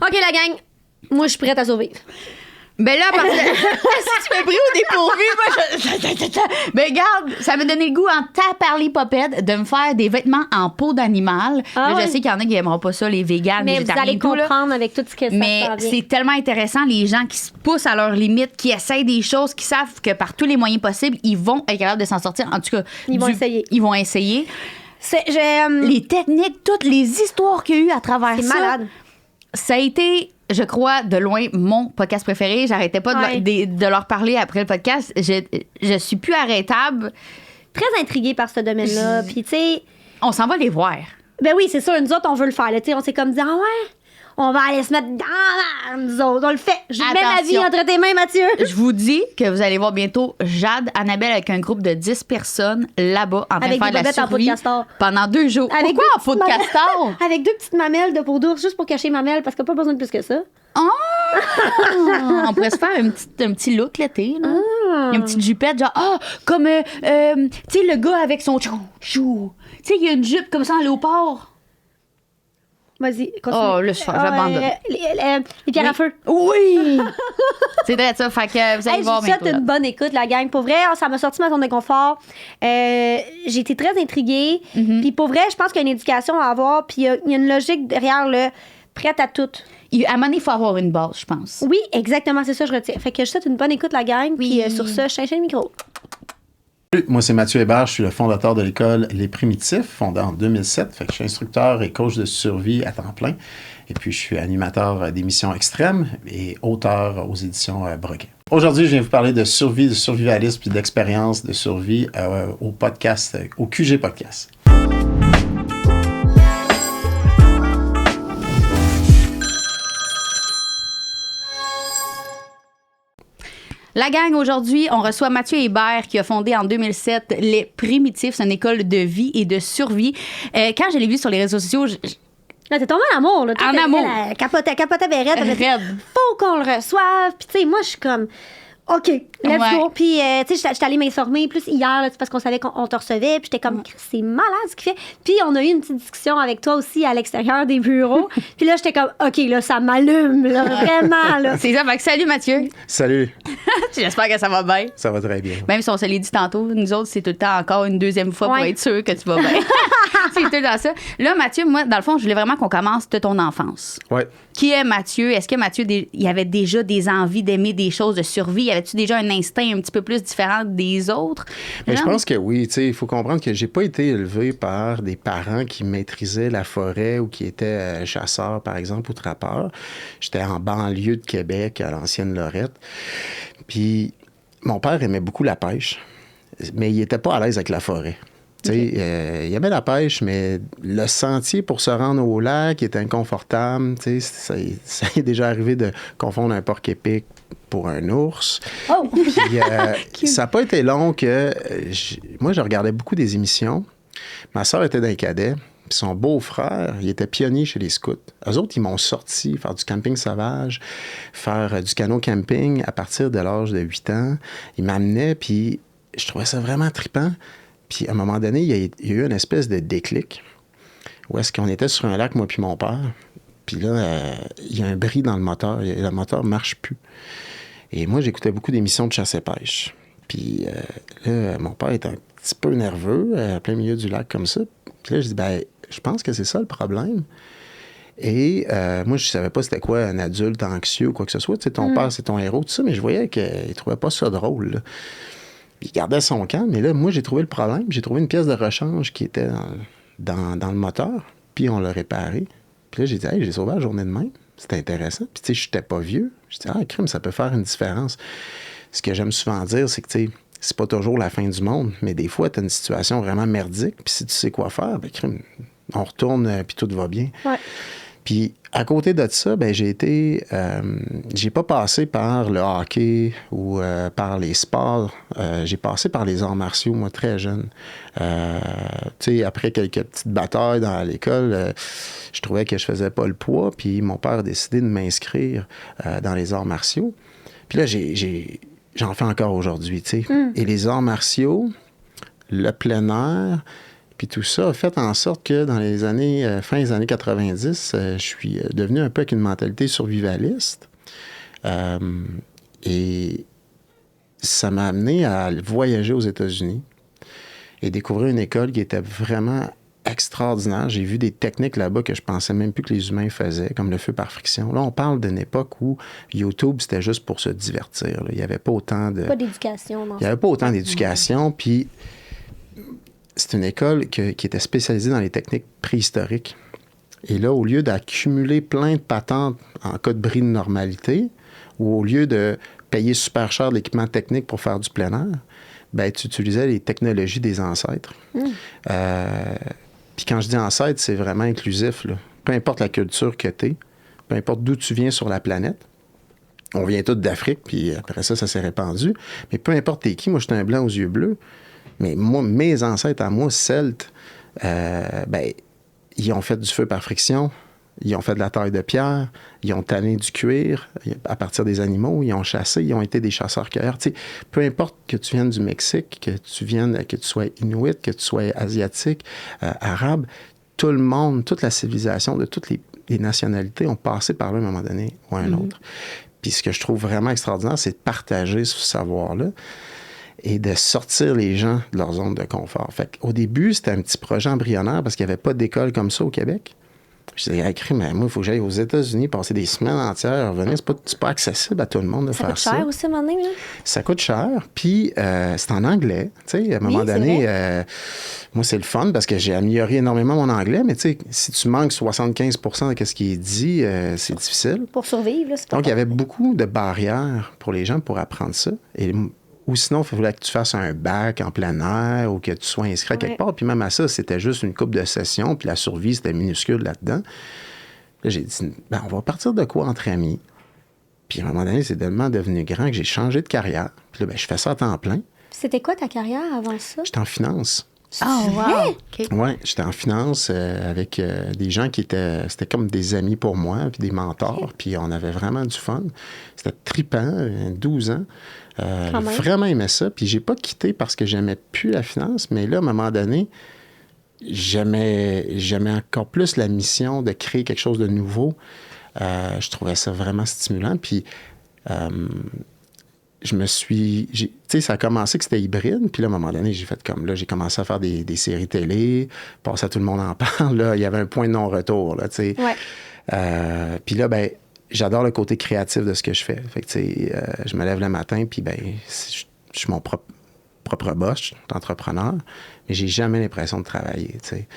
OK, la gang, moi, je suis prête à survivre. Ben là, parce que si tu m'as pris au dépourvu, moi, ben regarde, ça m'a donné le goût en taparlipopette de me faire des vêtements en peau d'animal. Ah Là, ouais. je sais qu'il y en a qui n'aimeront pas ça, les véganes, Mais les vous végétariens allez et tout, là. comprendre avec tout ce que ça Mais s'en vient. c'est tellement intéressant, les gens qui se poussent à leurs limites, qui essayent des choses, qui savent que par tous les moyens possibles, ils vont être capables de s'en sortir. En tout cas, Ils vont essayer. Ils vont essayer. J'ai, Les techniques, toutes les histoires qu'il y a eu à travers c'est ça. malade. Ça a été, je crois, de loin mon podcast préféré. J'arrêtais pas Ouais. de leur parler après le podcast. Je suis plus arrêtable. Très intriguée par ce domaine-là. Puis, tu sais, On s'en va les voir. ben oui, c'est sûr, nous autres, on veut le faire. Là. Tu sais, on s'est comme dit, ah ouais, on va aller se mettre dans nous autres. On le fait. Je mets ma vie Attention. entre tes mains, Mathieu. Je vous dis que vous allez voir bientôt Jade, Annabelle avec un groupe de 10 personnes là-bas en train Avec de faire des de la bobettes en peau de survie castor. pendant 2 jours. Avec Pourquoi deux en peau de petites mamelles- castor? Avec 2 petites mamelles de peau d'ours juste pour cacher ma mamelle parce qu'il n'y a pas besoin de plus que ça. On pourrait se faire un petit look l'été. Là. Une petite jupette, genre, comme, tu sais, le gars avec son chou. Tu sais, il y a une jupe comme ça en léopard. Vas-y, continue. Oh, là, j'abandonne. Les pierres à feu. Oui! C'est vrai ça, fait que vous allez Hey, je voir vous souhaite bientôt. une bonne écoute, la gang. Pour vrai, ça m'a sorti de ma zone de confort. J'ai été très intriguée. Puis pour vrai, je pense qu'il y a une éducation à avoir. Puis il y a une logique derrière le prête à tout. À un moment donné, il faut avoir une base, je pense. Oui, exactement, c'est ça, je retiens. Fait que je souhaite une bonne écoute, la gang. Puis sur ça, je le micro. Moi, c'est Mathieu Hébert, je suis le fondateur de l'école Les Primitifs, fondée en 2007. Fait que je suis instructeur et coach de survie à temps plein. Et puis, je suis animateur d'émissions extrêmes et auteur aux éditions Broguet. Aujourd'hui, je viens vous parler de survie, de survivalisme et d'expérience de survie au podcast, au QG Podcast. La gang, aujourd'hui, on reçoit Mathieu Hébert qui a fondé en 2007 Les Primitifs. C'est une école de vie et de survie. Quand je l'ai vu sur les réseaux sociaux, Là, t'es tombé en amour, là. Toi, En t'as- amour. elle capotait verrette. Elle a dit, raide. faut qu'on le reçoive. Puis, tu sais, moi, je suis comme, OK, let's Ouais. go. Puis, tu sais, j'étais allée m'informer plus hier, là, parce qu'on savait qu'on te recevait. Puis, j'étais comme, c'est malade ce qu'il fait. Puis, on a eu une petite discussion avec toi aussi à l'extérieur des bureaux. Puis là, j'étais comme, OK, là, ça m'allume, là, vraiment, là. C'est ça. Fait que salut, Mathieu. Salut, J'espère que ça va bien. ça va très bien. Même si on se l'est dit tantôt, nous autres, c'est tout le temps encore une deuxième fois pour Ouais. être sûr que tu vas bien. C'est tout le temps ça. Là, Mathieu, moi, dans le fond, je voulais vraiment qu'on commence de ton enfance. Ouais. Qui est Mathieu? Est-ce que Mathieu, il avait déjà des envies d'aimer des choses de survie? Avais-tu déjà un instinct un petit peu plus différent des autres? Mais je Genre? pense que oui. Tu sais, il faut comprendre que j'ai pas été élevé par des parents qui maîtrisaient la forêt ou qui étaient chasseurs, par exemple, ou trappeurs. J'étais en banlieue de Québec, à l'ancienne Lorette. Puis mon père aimait beaucoup la pêche, mais il était pas à l'aise avec la forêt. Tu sais, il aimait la pêche, mais le sentier pour se rendre au lac était inconfortable. Tu sais, ça est déjà arrivé de confondre un porc-épic pour un ours. Oh! Puis, ça n'a pas été long que... moi, je regardais beaucoup des émissions. Ma soeur était dans les cadets. Puis son beau-frère, il était pionnier chez les scouts. Eux autres, ils m'ont sorti faire du camping sauvage, faire du canot camping à partir de l'âge de 8 ans. Ils m'amenaient, puis je trouvais ça vraiment trippant. Puis à un moment donné, il y a eu une espèce de déclic où est-ce qu'on était sur un lac, moi puis mon père. Puis là, il y a un bris dans le moteur. Le moteur ne marche plus. Et moi, j'écoutais beaucoup d'émissions de chasse et pêche. Puis là, mon père est un petit peu nerveux, à plein milieu du lac comme ça. Puis là, je dis, ben, je pense que c'est ça le problème. Et moi, je savais pas c'était quoi un adulte anxieux ou quoi que ce soit. Tu sais, ton père, c'est ton héros, tout ça, mais je voyais qu'il trouvait pas ça drôle, là. Il gardait son camp, mais là, moi, j'ai trouvé le problème. J'ai trouvé une pièce de rechange qui était dans le moteur, puis on l'a réparé. Puis là, j'ai dit, hey, j'ai sauvé la journée de même. C'était intéressant. Puis, tu sais, je n'étais pas vieux. Je dis, crime, ça peut faire une différence. Ce que j'aime souvent dire, c'est que, tu sais, c'est pas toujours la fin du monde, mais des fois, tu as une situation vraiment merdique, puis si tu sais quoi faire, ben, crime, on retourne, puis tout va bien. Ouais. Puis, à côté de ça, ben, j'ai pas passé par le hockey ou par les sports. J'ai passé par les arts martiaux, moi, très jeune. Tu sais, après quelques petites batailles dans l'école, je trouvais que je faisais pas le poids. Puis, mon père a décidé de m'inscrire dans les arts martiaux. Puis là, j'en fais encore aujourd'hui, tu sais. Et les arts martiaux, le plein air, Puis tout ça a fait en sorte que dans les années, fin des années 90, je suis devenu un peu avec une mentalité survivaliste. Et ça m'a amené à voyager aux États-Unis et découvrir une école qui était vraiment extraordinaire. J'ai vu des techniques là-bas que je pensais même plus que les humains faisaient, comme le feu par friction. Là, on parle d'une époque où YouTube, c'était juste pour se divertir. Là. Il n'y avait pas autant de... Pas d'éducation. Il n'y avait pas autant d'éducation, puis c'est une école qui était spécialisée dans les techniques préhistoriques. Et là, au lieu d'accumuler plein de patentes en cas de bris de normalité, ou au lieu de payer super cher de l'équipement technique pour faire du plein air, ben, tu utilisais les technologies des ancêtres. Puis quand je dis ancêtre, c'est vraiment inclusif, là. Peu importe la culture que tu es, peu importe d'où tu viens sur la planète. On vient tous d'Afrique, puis après ça s'est répandu. Mais peu importe t'es qui, moi, j'étais un blanc aux yeux bleus. Mais moi, mes ancêtres à moi, celtes, ben, ils ont fait du feu par friction, ils ont fait de la taille de pierre, ils ont tanné du cuir à partir des animaux, ils ont chassé, ils ont été des chasseurs-cueilleurs. Tu sais, peu importe que tu viennes du Mexique, que tu sois inuit, que tu sois asiatique, arabe, tout le monde, toute la civilisation de toutes les nationalités ont passé par là à un moment donné ou à un autre. Puis ce que je trouve vraiment extraordinaire, c'est de partager ce savoir-là et de sortir les gens de leur zone de confort. Fait qu'au début, c'était un petit projet embryonnaire parce qu'il n'y avait pas d'école comme ça au Québec. Je disais, écrit, mais moi, il faut que j'aille aux États-Unis, passer des semaines entières, revenir. C'est pas accessible à tout le monde de faire ça. Ça coûte cher aussi, à un moment donné, là? Ça coûte cher, puis c'est en anglais. Tu sais, à un moment donné, moi, c'est le fun parce que j'ai amélioré énormément mon anglais, mais tu sais, si tu manques 75 de ce qui est dit, c'est difficile. Pour survivre, là, c'est pas Donc, il y avait beaucoup de barrières pour les gens pour apprendre ça. Ou sinon, il fallait que tu fasses un bac en plein air ou que tu sois inscrit à quelque part. Puis même à ça, c'était juste une couple de sessions. Puis la survie, c'était minuscule là-dedans. Là, j'ai dit, ben, on va partir de quoi entre amis? Puis à un moment donné, c'est tellement devenu grand que j'ai changé de carrière. Puis là, ben, je fais ça à temps plein. C'était quoi ta carrière avant ça? J'étais en finance. Ah, wow! Okay. Oui, j'étais en finance avec des gens qui étaient... C'était comme des amis pour moi, puis des mentors. Okay. Puis on avait vraiment du fun. C'était trippant, 12 ans. J'ai vraiment aimé ça. Puis j'ai pas quitté parce que j'aimais plus la finance, mais là, à un moment donné, j'aimais encore plus la mission de créer quelque chose de nouveau. Je trouvais ça vraiment stimulant. Puis tu sais, ça a commencé que c'était hybride, puis là, à un moment donné, j'ai fait comme, là, j'ai commencé à faire des séries télé, passé à tout le monde en parle, là, il y avait un point de non-retour, là, tu sais. Ouais. Puis là, ben, j'adore le côté créatif de ce que je fais. Fait que, tu sais, je me lève le matin, puis ben, je suis mon propre boss, je suis entrepreneur, mais j'ai jamais l'impression de travailler, tu sais.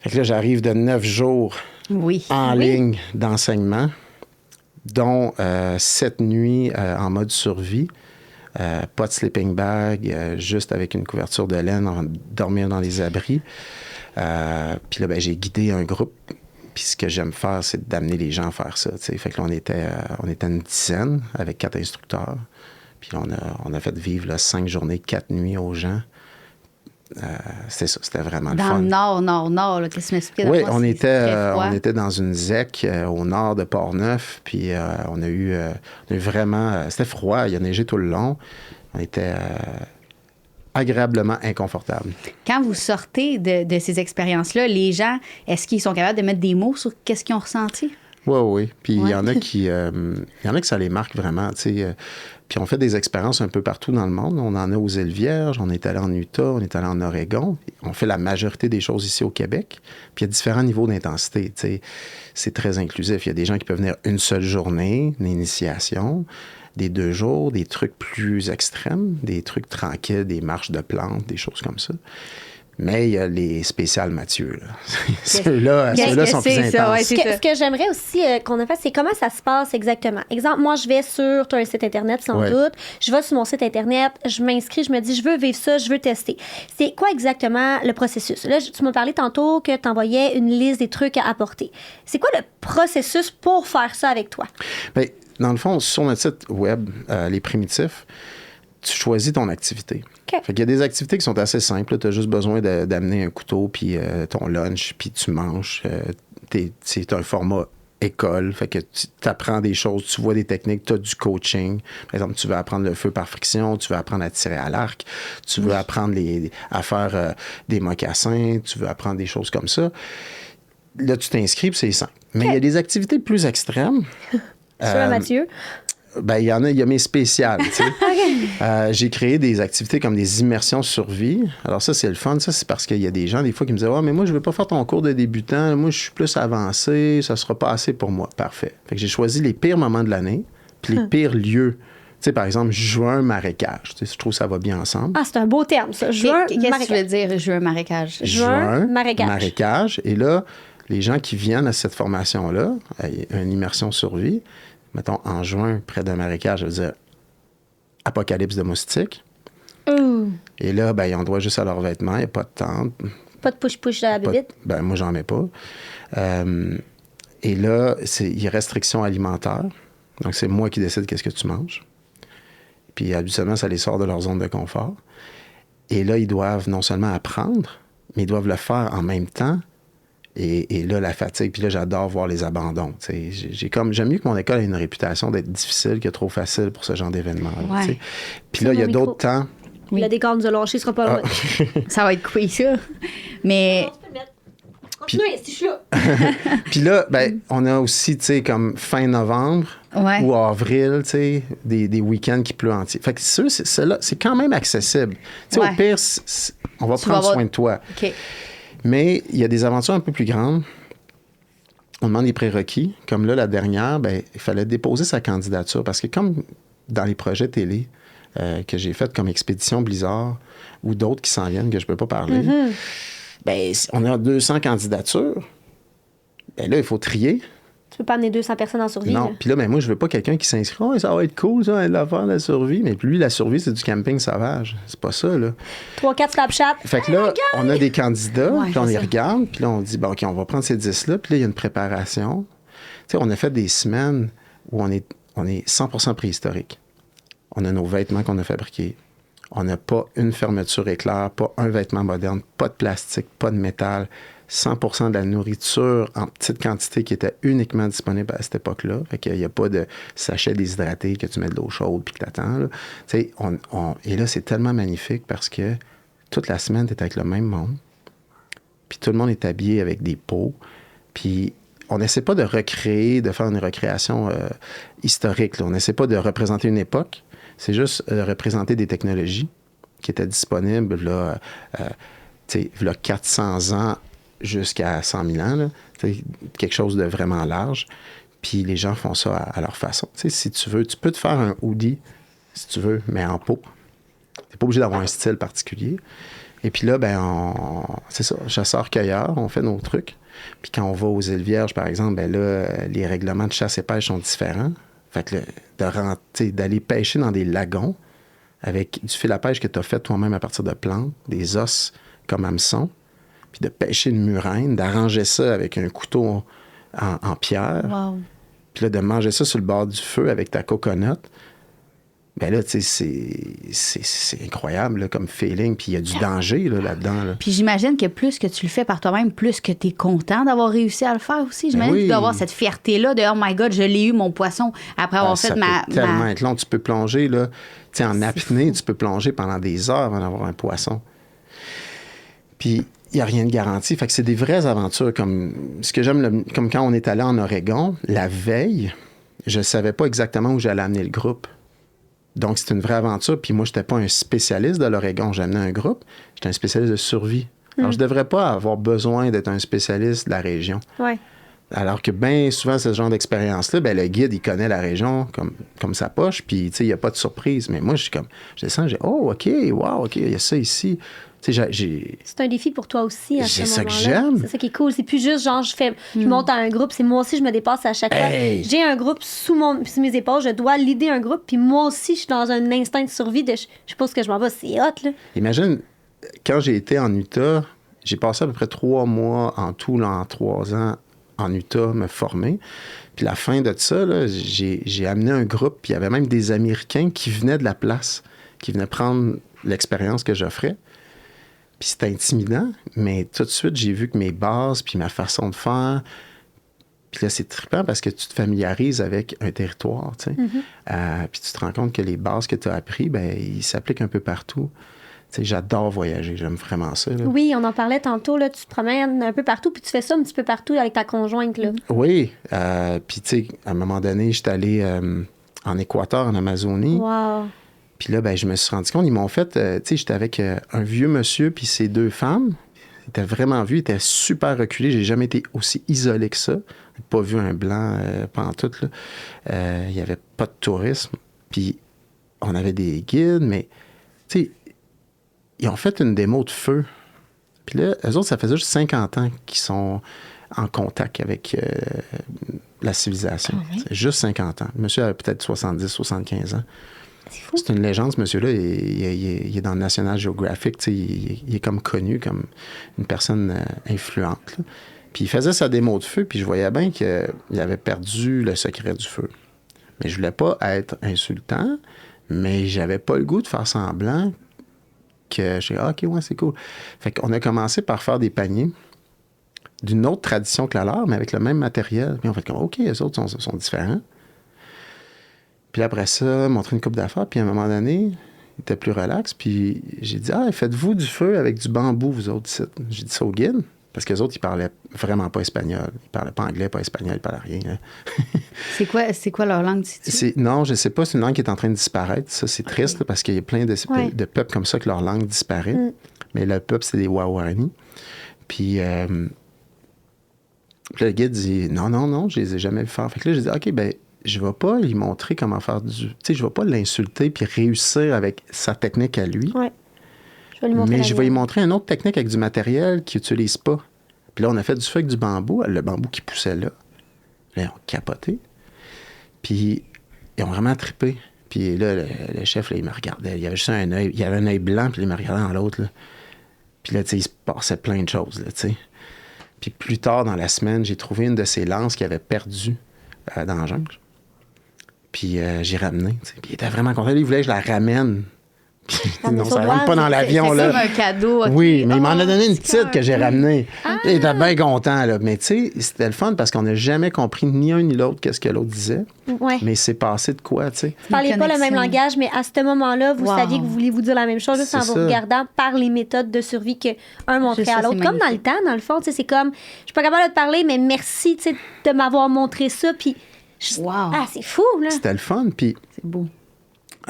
Fait que là, j'arrive de 9 jours en ligne d'enseignement, dont 7 nuits en mode survie, pas de sleeping bag, juste avec une couverture de laine, dormir dans les abris. Puis là, ben, j'ai guidé un groupe. Puis ce que j'aime faire, c'est d'amener les gens à faire ça. T'sais. Fait que là, on était une dizaine avec 4 instructeurs. Puis on a fait vivre là, 5 journées, 4 nuits aux gens. C'était ça, c'était vraiment le fun. Dans le nord, là, qu'est-ce que tu m'expliques? Oui, on était dans une ZEC au nord de Port-Neuf, puis on a eu vraiment... c'était froid, il a neigé tout le long. On était agréablement inconfortable. Quand vous sortez de ces expériences-là, les gens, est-ce qu'ils sont capables de mettre des mots sur qu'est-ce qu'ils ont ressenti? Oui. Puis il y en a qui ça les marque vraiment, tu sais. Puis on fait des expériences un peu partout dans le monde. On en a aux Îles-Vierges, on est allé en Utah, on est allé en Oregon. On fait la majorité des choses ici au Québec. Puis il y a différents niveaux d'intensité, tu sais. C'est très inclusif. Il y a des gens qui peuvent venir une seule journée, une initiation, des 2 jours, des trucs plus extrêmes, des trucs tranquilles, des marches de plantes, des choses comme ça. Mais il y a les spéciales Mathieu. Là. Ceux-là sont plus intenses. Ouais, ce que j'aimerais aussi qu'on a fait, c'est comment ça se passe exactement. Exemple, moi, je vais sur un site Internet, sans doute. Je vais sur mon site Internet, je m'inscris, je me dis, je veux vivre ça, je veux tester. C'est quoi exactement le processus? Là, tu m'as parlé tantôt que tu envoyais une liste des trucs à apporter. C'est quoi le processus pour faire ça avec toi? Bien, dans le fond, sur notre site web, Les Primitifs, tu choisis ton activité. Okay. Fait qu'il y a des activités qui sont assez simples. Tu as juste besoin d'amener un couteau, puis ton lunch, puis tu manges. C'est un format école. Fait que tu apprends des choses, tu vois des techniques, tu as du coaching. Par exemple, tu veux apprendre le feu par friction, tu veux apprendre à tirer à l'arc, tu veux apprendre à faire des mocassins, tu veux apprendre des choses comme ça. Là, tu t'inscris, puis c'est simple. Mais il y a des activités plus extrêmes. Mathieu? Ben, il y a mes spéciales, tu sais. J'ai créé des activités comme des immersions survie. Alors ça, c'est le fun. Ça, c'est parce qu'il y a des gens, des fois, qui me disent « Ouais, mais moi, je veux pas faire ton cours de débutant. Moi, je suis plus avancé. Ça sera pas assez pour moi. » Parfait. Fait que j'ai choisi les pires moments de l'année, puis les pires lieux. Tu sais, par exemple, juin, marécage. Tu sais, je trouve que ça va bien ensemble. Ah, c'est un beau terme, ça. Juin, Qu'est-ce que tu veux dire, juin, marécage? Juin, marécage. Marécage. Et là, les gens qui viennent à cette formation-là, une immersion survie, mettons, en juin, près d'un marécage, je veux dire, apocalypse de moustiques. Et là, ben, ils ont droit juste à leurs vêtements, il n'y a pas de tente. Pas de push-push à la bébite? Ben, moi, j'en mets pas. Et là, il y a restrictions alimentaires. Donc, c'est moi qui décide qu'est-ce que tu manges. Puis, habituellement, ça les sort de leur zone de confort. Et là, ils doivent non seulement apprendre, mais ils doivent le faire en même temps. Et là, la fatigue. Puis là, j'adore voir les abandons. J'aime mieux que mon école ait une réputation d'être difficile que trop facile pour ce genre d'événement. Ouais. Puis là, il y a d'autres temps. Oui. Le décor nous a lâché, ce sera pas loin. Ça va être quoi, ça? Mais... Non, tu peux le mettre. Continuez, si je suis là. Puis là, ben, on a aussi, tu sais, comme fin novembre ou avril, tu sais, des week-ends qui pleut entier. Fait que c'est quand même accessible. Tu sais, au pire, on va prendre soin de toi. OK. Mais il y a des aventures un peu plus grandes. On demande des prérequis. Comme là, la dernière, ben, il fallait déposer sa candidature. Parce que comme dans les projets télé que j'ai fait comme Expédition Blizzard ou d'autres qui s'en viennent que je ne peux pas parler, ben, on a 200 candidatures. Ben là, il faut trier. Tu peux pas amener 200 personnes en survie. Non. Puis là, ben, moi, je veux pas quelqu'un qui s'inscrit. Oh, ça va être cool, ça, l'affaire de la survie. Mais lui, la survie, c'est du camping sauvage. C'est pas ça, là. 3-4 Snapchat. Fait que là, on a des candidats, Ouais, puis on les ça. regarde, puis là, on dit, bon, OK, on va prendre ces 10-là, puis là, il y a une préparation. Tu sais, on a fait des semaines où on est 100% préhistorique. On a nos vêtements qu'on a fabriqués. On n'a pas une fermeture éclair, pas un vêtement moderne, pas de plastique, pas de métal. 100% de la nourriture en petite quantité qui était uniquement disponible à cette époque-là. Fait qu'il n'y a pas de sachet déshydraté que tu mets de l'eau chaude puis que tu attends. Là. Tu sais, et là, c'est tellement magnifique parce que toute la semaine, tu es avec le même monde. Puis tout le monde est habillé avec des peaux. Puis on n'essaie pas de recréer, de faire une recréation historique. Là. On n'essaie pas de représenter une époque. C'est juste représenter des technologies qui étaient disponibles là, là 400 ans jusqu'à 100 000 ans. Là, quelque chose de vraiment large. Puis les gens font ça à leur façon. T'sais, si tu veux, tu peux te faire un hoodie, si tu veux, mais en peau. Tu n'es pas obligé d'avoir un style particulier. Et puis là, ben, c'est ça, chasseurs-cueilleurs, on fait nos trucs. Puis quand on va aux îles Vierges, par exemple, ben là, les règlements de chasse et pêche sont différents. Fait que d'aller pêcher dans des lagons avec du fil à pêche que tu as fait toi-même à partir de plantes, des os comme hameçon, puis de pêcher une murène, d'arranger ça avec un couteau en pierre, puis là, de manger ça sur le bord du feu avec ta coconut, ben là, tu sais, c'est incroyable là, comme feeling, puis il y a du danger là-dedans. Là. Puis j'imagine que plus que tu le fais par toi-même, plus que tu es content d'avoir réussi à le faire aussi. J'imagine que tu dois avoir cette fierté-là de « Oh my God, je l'ai eu, mon poisson, après avoir fait ça peut tellement être long. Tu peux plonger, là, tu sais, en apnée, tu peux plonger pendant des heures avant d'avoir un poisson. Puis il n'y a rien de garanti. Fait que c'est des vraies aventures. Comme ce que j'aime, comme quand on est allé en Oregon, la veille, je ne savais pas exactement où j'allais amener le groupe. Donc, c'est une vraie aventure. Puis moi, je n'étais pas un spécialiste de l'Oregon. J'amenais un groupe. J'étais un spécialiste de survie. Alors, je ne devrais pas avoir besoin d'être un spécialiste de la région. Ouais. Alors que bien souvent, ce genre d'expérience-là, ben, le guide, il connaît la région comme sa poche. Puis, tu sais, il n'y a pas de surprise. Mais moi, je descends, oh, OK, wow, OK, il y a ça ici. Tu sais, c'est un défi pour toi aussi à ce moment-là. C'est ça que j'aime. C'est ça qui est cool. C'est plus juste genre je monte à un groupe, c'est moi aussi je me dépasse à chaque fois. J'ai un groupe sous mes épaules, je dois leader un groupe, puis moi aussi je suis dans un instinct de survie de je sais pas ce que je m'en vais, c'est hot là. Imagine quand j'ai été en Utah, j'ai passé à peu près 3 mois en tout là, en 3 ans en Utah me former. Puis la fin de ça là, j'ai amené un groupe, puis il y avait même des Américains qui venaient de la place, qui venaient prendre l'expérience que j'offrais. Puis c'était intimidant, mais tout de suite, j'ai vu que mes bases puis ma façon de faire, Puis là, c'est trippant parce que tu te familiarises avec un territoire, tu sais. Puis tu te rends compte que les bases que tu as apprises, ben ils s'appliquent un peu partout. Tu sais, j'adore voyager, j'aime vraiment ça. Là. Oui, on en parlait tantôt, là, tu te promènes un peu partout, puis tu fais ça un petit peu partout avec ta conjointe, là. Oui, puis tu sais, à un moment donné, j'étais allé en Équateur, en Amazonie. Wow. Puis là, ben, je me suis rendu compte, ils m'ont fait, tu sais, j'étais avec un vieux monsieur puis ses 2 femmes. Ils étaient vraiment vieux, ils étaient super reculés. J'ai jamais été aussi isolé que ça. J'ai pas vu un blanc pantoute, là. Il y avait pas de tourisme. Puis on avait des guides, mais, tu sais, ils ont fait une démo de feu. Puis là, eux autres, ça faisait juste 50 ans qu'ils sont en contact avec la civilisation. Ah oui? C'est juste 50 ans. Le monsieur avait peut-être 70, 75 ans. C'est fou. C'est une légende, ce monsieur-là. Il est dans le National Geographic. Tu sais, il est comme connu comme une personne influente, là. Puis il faisait sa démo de feu, puis je voyais bien qu'il avait perdu le secret du feu. Mais je voulais pas être insultant, mais j'avais pas le goût de faire semblant que j'ai dit, OK, ouais, c'est cool. Fait qu'on a commencé par faire des paniers d'une autre tradition que la leur, mais avec le même matériel. Puis on fait comme, OK, les autres sont différents. Puis après ça, montrer une coupe d'affaires. Puis à un moment donné, il était plus relax. Puis j'ai dit, faites-vous du feu avec du bambou, vous autres, ici. J'ai dit ça au guide. Parce que les autres, ils parlaient vraiment pas espagnol. Ils parlaient pas anglais, pas espagnol, ils parlaient rien. Hein. C'est quoi leur langue, dis-tu? Non, je sais pas. C'est une langue qui est en train de disparaître. Ça, c'est triste, là, parce qu'il y a plein de peuples comme ça que leur langue disparaît. Mais le peuple, c'est les Waorani. Puis le guide dit, non, je les ai jamais vus faire. Fait que là, j'ai dit, OK, ben je vais pas lui montrer comment faire du... Tu sais, je vais pas l'insulter puis réussir avec sa technique à lui. Ouais. Je vais lui montrer. Mais je vais lui montrer une autre technique avec du matériel qu'il n'utilise pas. Puis là, on a fait du feu avec du bambou, le bambou qui poussait là. Là, ils ont capoté. Puis ils ont vraiment trippé. Puis là, le chef, là, il me regardait. Il y avait juste un œil. Il y avait un œil blanc, puis il me regardait dans l'autre, là. Puis là, tu sais, il se passait plein de choses, là, tu sais. Puis plus tard dans la semaine, j'ai trouvé une de ses lances qu'il avait perdue dans la jungle. Puis j'ai ramené. T'sais. Puis il était vraiment content. Lui, il voulait que je la ramène. Puis, non, ça rentre pas dans l'avion. C'est là. comme un cadeau. Okay. Oui, mais il m'en a donné une c'est petite que j'ai ramenée. Il était bien content. Là. Mais tu sais, c'était le fun parce qu'on n'a jamais compris ni un ni l'autre qu'est-ce que l'autre disait. Ouais. Mais c'est passé de quoi, tu sais. Vous parliez pas le même langage, mais à ce moment-là, vous saviez que vous vouliez vous dire la même chose juste en vous regardant par les méthodes de survie qu'un montrait à l'autre. Comme dans le temps, dans le fond, c'est comme, je suis pas capable de te parler, mais merci de m'avoir montré ça. Puis, ah, c'est fou, là. C'était le fun. Puis, c'est beau.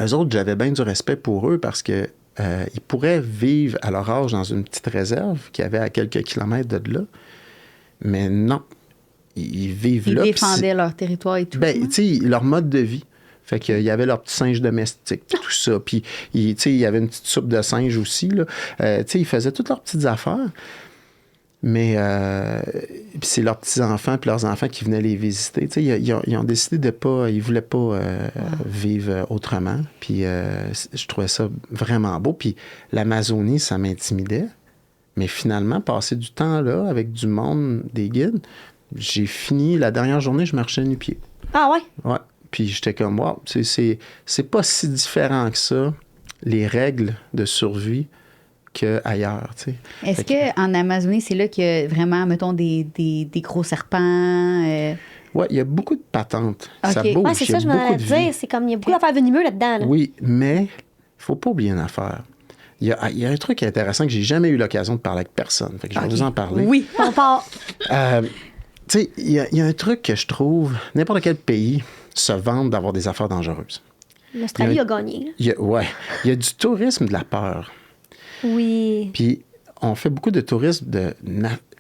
Eux autres, j'avais bien du respect pour eux parce que ils pourraient vivre à leur âge dans une petite réserve qui avait à quelques kilomètres de là. Mais non. Ils vivent là. Ils défendaient leur territoire et tout. Ben, tu sais, leur mode de vie. Fait qu'il y avait leur petit singe domestique, tout ça. Puis, tu sais, il y avait une petite soupe de singe aussi, là. Tu sais, ils faisaient toutes leurs petites affaires. Mais puis c'est leurs petits-enfants puis leurs enfants qui venaient les visiter. Tu sais, ils ont décidé de pas... Ils voulaient pas vivre autrement. Puis je trouvais ça vraiment beau. Puis l'Amazonie, ça m'intimidait. Mais finalement, passer du temps là avec du monde, des guides, j'ai fini... La dernière journée, je marchais nu-pied. Ah ouais? Ouais. Puis j'étais comme, wow, c'est pas si différent que ça, les règles de survie qu'ailleurs, tu sais. Est-ce qu'en Amazonie, c'est là qu'il y a vraiment, mettons, des gros serpents? Oui, il y a beaucoup de patentes. Okay. Ça bouge. Ouais, c'est ça, je m'en allais dire. C'est comme, il y a beaucoup d'affaires venimeux là-dedans. Là. Oui, mais il faut pas oublier une affaire. Il y a un truc intéressant que j'ai jamais eu l'occasion de parler avec personne. Fait que je vais vous en parler. Oui, on part. Tu sais, il y a un truc que je trouve, n'importe quel pays se vante d'avoir des affaires dangereuses. L'Australie a gagné. Il y a du tourisme de la peur. Oui. Puis, on fait beaucoup de tourisme de...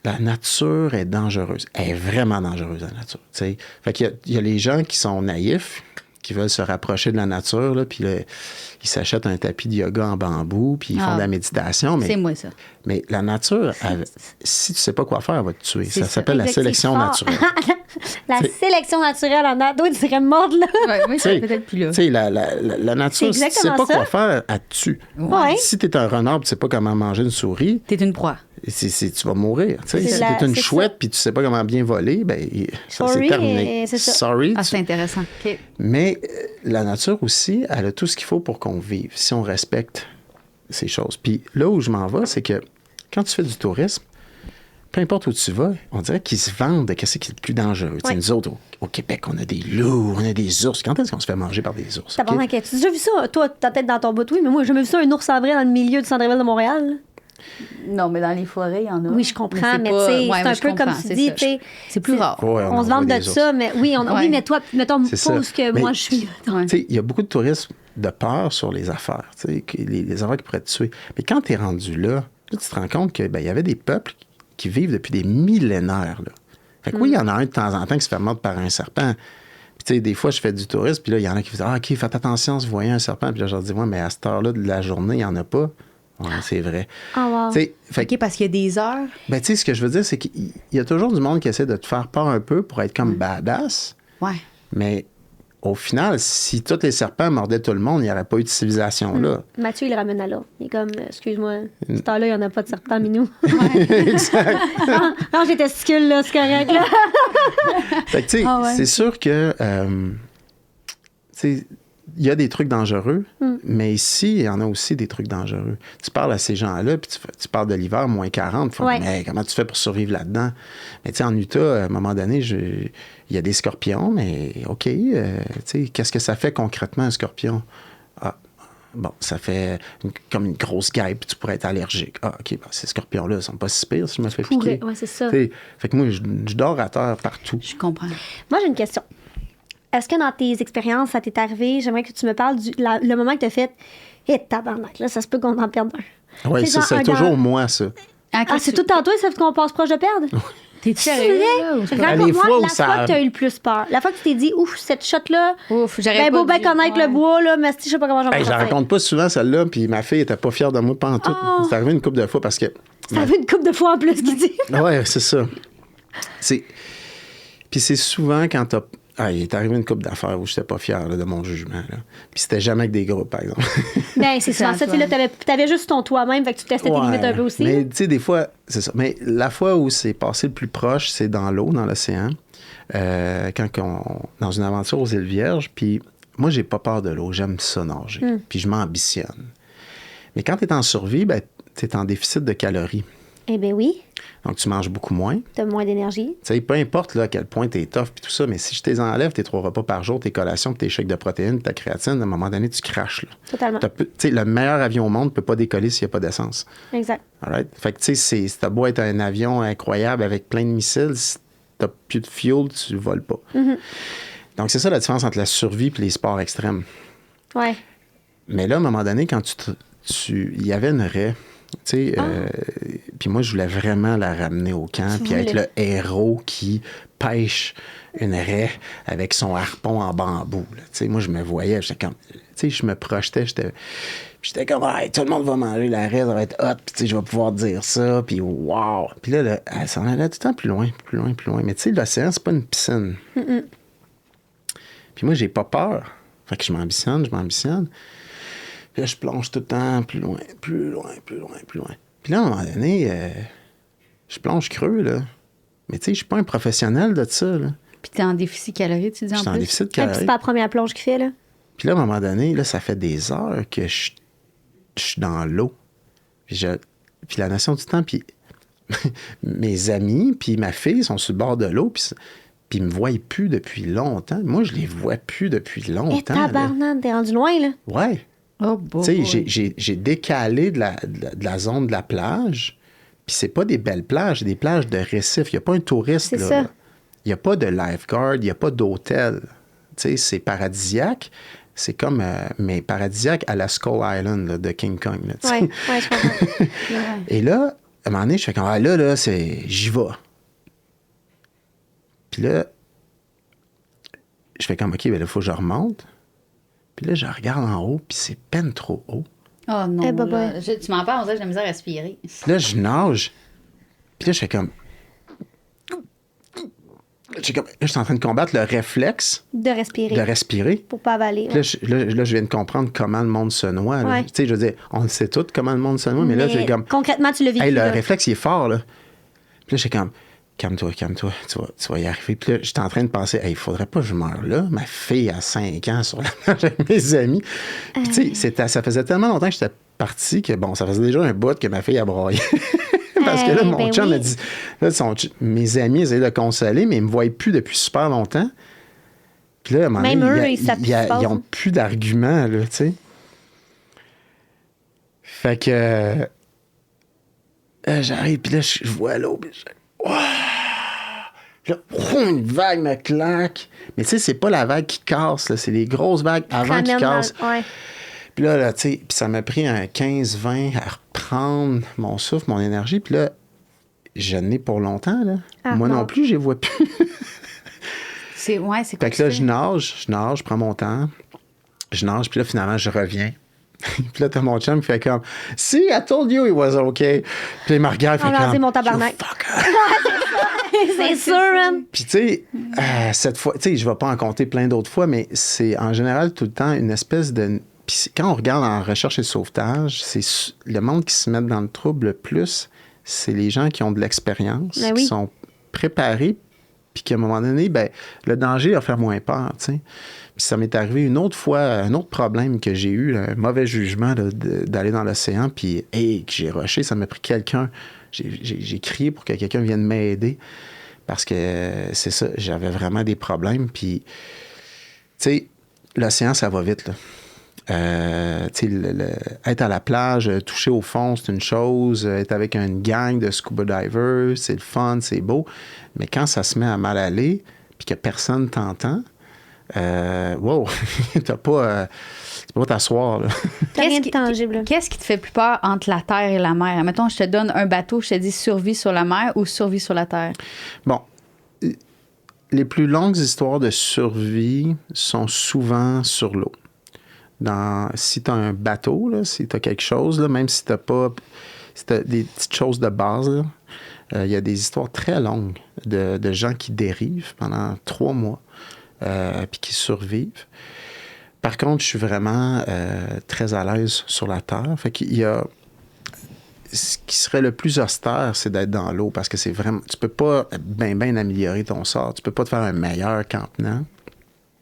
La nature est dangereuse. Elle est vraiment dangereuse, la nature. T'sais. Fait qu'il y a les gens qui sont naïfs, qui veulent se rapprocher de la nature, là, puis là, ils s'achètent un tapis de yoga en bambou, puis ils font de la méditation. Mais, c'est moi, ça. Mais la nature, si tu sais pas quoi faire, elle va te tuer. Ça s'appelle la sélection naturelle. Sélection naturelle en ado, il dirait mordre, là. Ouais, oui, c'est peut-être plus là. Tu sais, la nature, si tu sais pas quoi faire, elle te tue. Ouais. Si t'es un renard, tu sais pas comment manger une souris... T'es une proie. Tu vas mourir. Si t'es une chouette puis tu sais pas comment bien voler, ben ça c'est terminé. C'est ça. Sorry. Ah, c'est intéressant. Okay. Mais la nature aussi, elle a tout ce qu'il faut pour qu'on vive, si on respecte ces choses. Puis là où je m'en vais, c'est que quand tu fais du tourisme, peu importe où tu vas, on dirait qu'ils se vendent de qu'est-ce qui est le plus dangereux. Tu sais, nous autres, au Québec, on a des loups, on a des ours. Quand est-ce qu'on se fait manger par des ours? T'as pas OK? Tu as déjà vu ça? Toi, ta tête dans ton bout, oui, mais moi, j'ai jamais vu ça, un ours en vrai dans le milieu du centre-ville de Montréal. Non, mais dans les forêts, il y en a. Oui, je comprends, mais tu pas- sais, ouais, c'est mais un je peu comme comprends, tu c'est dis, ça. tu sais. C'est plus rare. Ouais, On se en vante voit de des ours. ça, mais oui, Ouais. oui, mais toi, mettons, C'est ça. pose que Mais- moi, je suis. Ouais. Tu sais, il y a beaucoup de tourisme de peur sur les affaires, tu sais, les affaires qui pourraient te tuer. Mais quand tu es rendu là, tu te rends compte qu'il y avait des peuples qui vivent depuis des millénaires. Là. Fait que oui, il y en a un de temps en temps qui se fait mordre par un serpent. Puis tu sais, des fois, je fais du tourisme, puis là, il y en a qui disent « Ah, OK, faites attention si vous voyez un serpent. » Puis là, je leur dis « Ouais, mais à cette heure-là de la journée, il n'y en a pas. » Ouais, c'est vrai. Ah, wow. Tu sais, fait que OK, parce qu'il y a des heures. ben, tu sais, ce que je veux dire, c'est qu'il y a toujours du monde qui essaie de te faire peur un peu pour être comme badass. Ouais. Mais au final, si tous les serpents mordaient tout le monde, il n'y aurait pas eu de civilisation là. Mathieu, il le ramène à là. Il est comme, excuse-moi, ce temps-là, il n'y en a pas de serpent, minou. Exact. Non, j'ai testicule, là, c'est correct, là. Fait que, tu sais, Ah ouais. c'est sûr que, tu sais, il y a des trucs dangereux, mais ici, il y en a aussi des trucs dangereux. Tu parles à ces gens-là, puis tu parles de l'hiver, moins 40, ils font, Ouais. mais comment tu fais pour survivre là-dedans? Mais tu sais, en Utah, à un moment donné, il y a des scorpions, mais OK, tu sais, qu'est-ce que ça fait concrètement, un scorpion? Ah, bon, ça fait comme une grosse guêpe, puis tu pourrais être allergique. Ah, OK, ben, ces scorpions-là, ils sont pas si pires si je me fais Pourrais, piquer. ouais, c'est ça. Tu sais, fait que moi, je dors à terre partout. Je comprends. Moi, j'ai une question. Est-ce que dans tes expériences, ça t'est arrivé, j'aimerais que tu me parles le moment que tu as fait, hé, tabarnak, là, ça se peut qu'on en perde un. Oui, C'est genre c'est un toujours gars- moi, ça. Ah, c'est tout en toi, ça fait qu'on passe proche de perdre? T'es C'est sérieux? vrai? là, ou c'est pas- Les fois Raconte-moi où la ça- fois que tu as eu le plus peur. La fois que tu t'es dit, ouf, cette shot-là, Ouf, j'aurais ben pas beau bien dû- connaître ouais. le bois, là, mais je sais pas comment j'en Hey, je la raconte pas souvent, celle-là, puis ma fille était pas fière de moi pantoute. Oh. C'est arrivé une couple de fois parce que... Ça fait une couple de fois en plus qu'il dit. Ouais, c'est ça. Puis c'est souvent quand t'as... Ah, il est arrivé une couple d'affaires où j'étais pas fier là, de mon jugement. Là. Puis c'était jamais avec des groupes, par exemple. Ben, c'est souvent ça. Tu sais, là, t'avais juste ton toi-même, fait que tu testais tes Ouais. limites un peu aussi. Mais tu sais, des fois, c'est ça. Mais la fois où c'est passé le plus proche, c'est dans l'eau, dans l'océan. Dans une aventure aux îles Vierges. Puis moi, j'ai pas peur de l'eau. J'aime ça nager. Puis je m'ambitionne. Mais quand tu es en survie, ben, tu es en déficit de calories. Eh ben oui, Donc, tu manges beaucoup moins. t'as moins d'énergie. Tu sais, peu importe là, à quel point t'es tough puis tout ça, mais si je t'es enlève tes 3 repas par jour, tes collations, puis tes chèques de protéines, puis ta créatine, à un moment donné, tu craches. Là. Totalement. Tu sais, le meilleur avion au monde ne peut pas décoller s'il n'y a pas d'essence. Exact. All right? Fait que, tu sais, si t'as beau être un avion incroyable avec plein de missiles, si t'as plus de fuel, tu voles pas. Donc, c'est ça la différence entre la survie et les sports extrêmes. Ouais. Mais là, à un moment donné, quand il y avait une raie, tu sais, puis moi, je voulais vraiment la ramener au camp, Tu puis être voulais. le héros qui pêche une raie avec son harpon en bambou. Là. Tu sais, moi, je me voyais, j'étais comme, tu sais, je me projetais, j'étais comme, hey, tout le monde va manger la raie, ça va être hot, puis tu sais, je vais pouvoir dire ça, puis wow. Puis là, elle s'en allait tout le temps plus loin, plus loin, plus loin. Mais tu sais, l'océan, c'est pas une piscine. Puis moi, j'ai pas peur. Fait que je m'ambitionne. Puis là, je plonge tout le temps plus loin, plus loin, plus loin, plus loin. Puis là, à un moment donné, je plonge creux, là. Mais tu sais, je suis pas un professionnel de ça, là. Puis t'es en déficit calorique, tu dis Je en suis en plus? déficit Et puis c'est calorique. pas la première plonge qu'il fait, là. Puis là, à un moment donné, là, ça fait des heures que je suis dans l'eau. Puis la notion du temps, puis mes amis, puis ma fille sont sur le bord de l'eau, puis ils me voient plus depuis longtemps. Moi, je les vois plus depuis Et longtemps. là. tabarnak, t'es rendu loin, là. Ouais. Oh, boy. Tu sais, j'ai décalé de la zone de la plage, puis c'est pas des belles plages, c'est des plages de récifs. Il n'y a pas un touriste, C'est là. ça. Il n'y a pas de lifeguard, il n'y a pas d'hôtel. Tu sais, c'est paradisiaque. C'est comme, mais paradisiaque à la Skull Island là, de King Kong. Là, tu sais. Ouais, je comprends. Et là, à un moment donné, je fais comme, ah, là, j'y vais. Puis là, je fais comme, OK, ben là, il faut que je remonte. Puis là, je regarde en haut, puis c'est peine trop haut. Oh non, Eh, bye là, tu m'en parles, on dirait que j'ai la misère à respirer. Puis là, je nage. Puis là, je fais comme... Là, je suis en train de combattre le réflexe De respirer. de respirer. Pour pas avaler. Puis là, je viens de comprendre comment le monde se noie. là. Ouais. Tu sais, je veux dire, on le sait tous comment le monde se noie, mais là, j'ai comme... Concrètement, tu l'as vécu. Hey, le là. réflexe, il est fort, là. Puis là, j'ai comme... Calme-toi, tu vas y arriver. Puis là, j'étais en train de penser, hey, il faudrait pas que je meure là. Ma fille a 5 ans sur la plage avec mes amis. Puis tu sais, ça faisait tellement longtemps que j'étais parti que, bon, ça faisait déjà un bout que ma fille a broyé. Parce que là, mon ben chum oui. m'a dit... Là, mes amis essayaient de le consoler, mais ils me voient plus depuis super longtemps. Puis là, à un moment Même donné, eux, ils savent plus ce qui se passe, ils ont hein. plus d'arguments, là, tu sais. Fait que... j'arrive, puis là, je vois l'eau, puis je... Ouah! Puis là, une vague me claque. Mais tu sais, c'est pas la vague qui casse, là, c'est les grosses vagues avant qui cassent. Ouais. Puis là, tu sais, puis ça m'a pris un 15-20 à reprendre mon souffle, mon énergie. Puis là, je n'ai pour longtemps, là. Ah, Moi non non. plus, je les vois plus. C'est quoi Fait que là, je nage, je prends mon temps. Je nage, puis là, finalement, je reviens. Puis là, t'as mon chum qui fait comme « See, I told you it was okay. » Puis il me regarde, il fait Ah, comme « mon tabarnak. You fuck off. C'est sûr, man. Puis tu sais, cette fois, tu sais, je vais pas en compter plein d'autres fois, mais c'est en général tout le temps une espèce de... Puis quand on regarde en recherche et sauvetage, c'est le monde qui se met dans le trouble le plus, c'est les gens qui ont de l'expérience, Ben oui. qui sont préparés, puis qu'à un moment donné, ben, le danger a fait moins peur, tu sais. Puis ça m'est arrivé une autre fois, un autre problème que j'ai eu, un mauvais jugement là, d'aller dans l'océan, puis que j'ai rushé, ça m'a pris quelqu'un. J'ai crié pour que quelqu'un vienne m'aider, parce que c'est ça, j'avais vraiment des problèmes, puis, tu sais, l'océan, ça va vite, là. Tu sais, être à la plage, toucher au fond, c'est une chose. Être avec une gang de scuba divers, c'est le fun, c'est beau. Mais quand ça se met à mal aller, puis que personne t'entend, wow, t'as pas... tu peux pas t'asseoir, là. T'as rien de tangible, là. Qu'est-ce qui te fait plus peur entre la terre et la mer? Mettons, je te donne un bateau, je te dis survie sur la mer ou survie sur la terre. Bon, les plus longues histoires de survie sont souvent sur l'eau. Si tu as un bateau, là, si tu as quelque chose, là, même si tu as des petites choses de base, il y a des histoires très longues de gens qui dérivent pendant 3 mois puis qui survivent. Par contre, je suis vraiment très à l'aise sur la terre. Fait qu'il y a... Ce qui serait le plus austère, c'est d'être dans l'eau parce que c'est vraiment... Tu peux pas bien améliorer ton sort. Tu peux pas te faire un meilleur campement.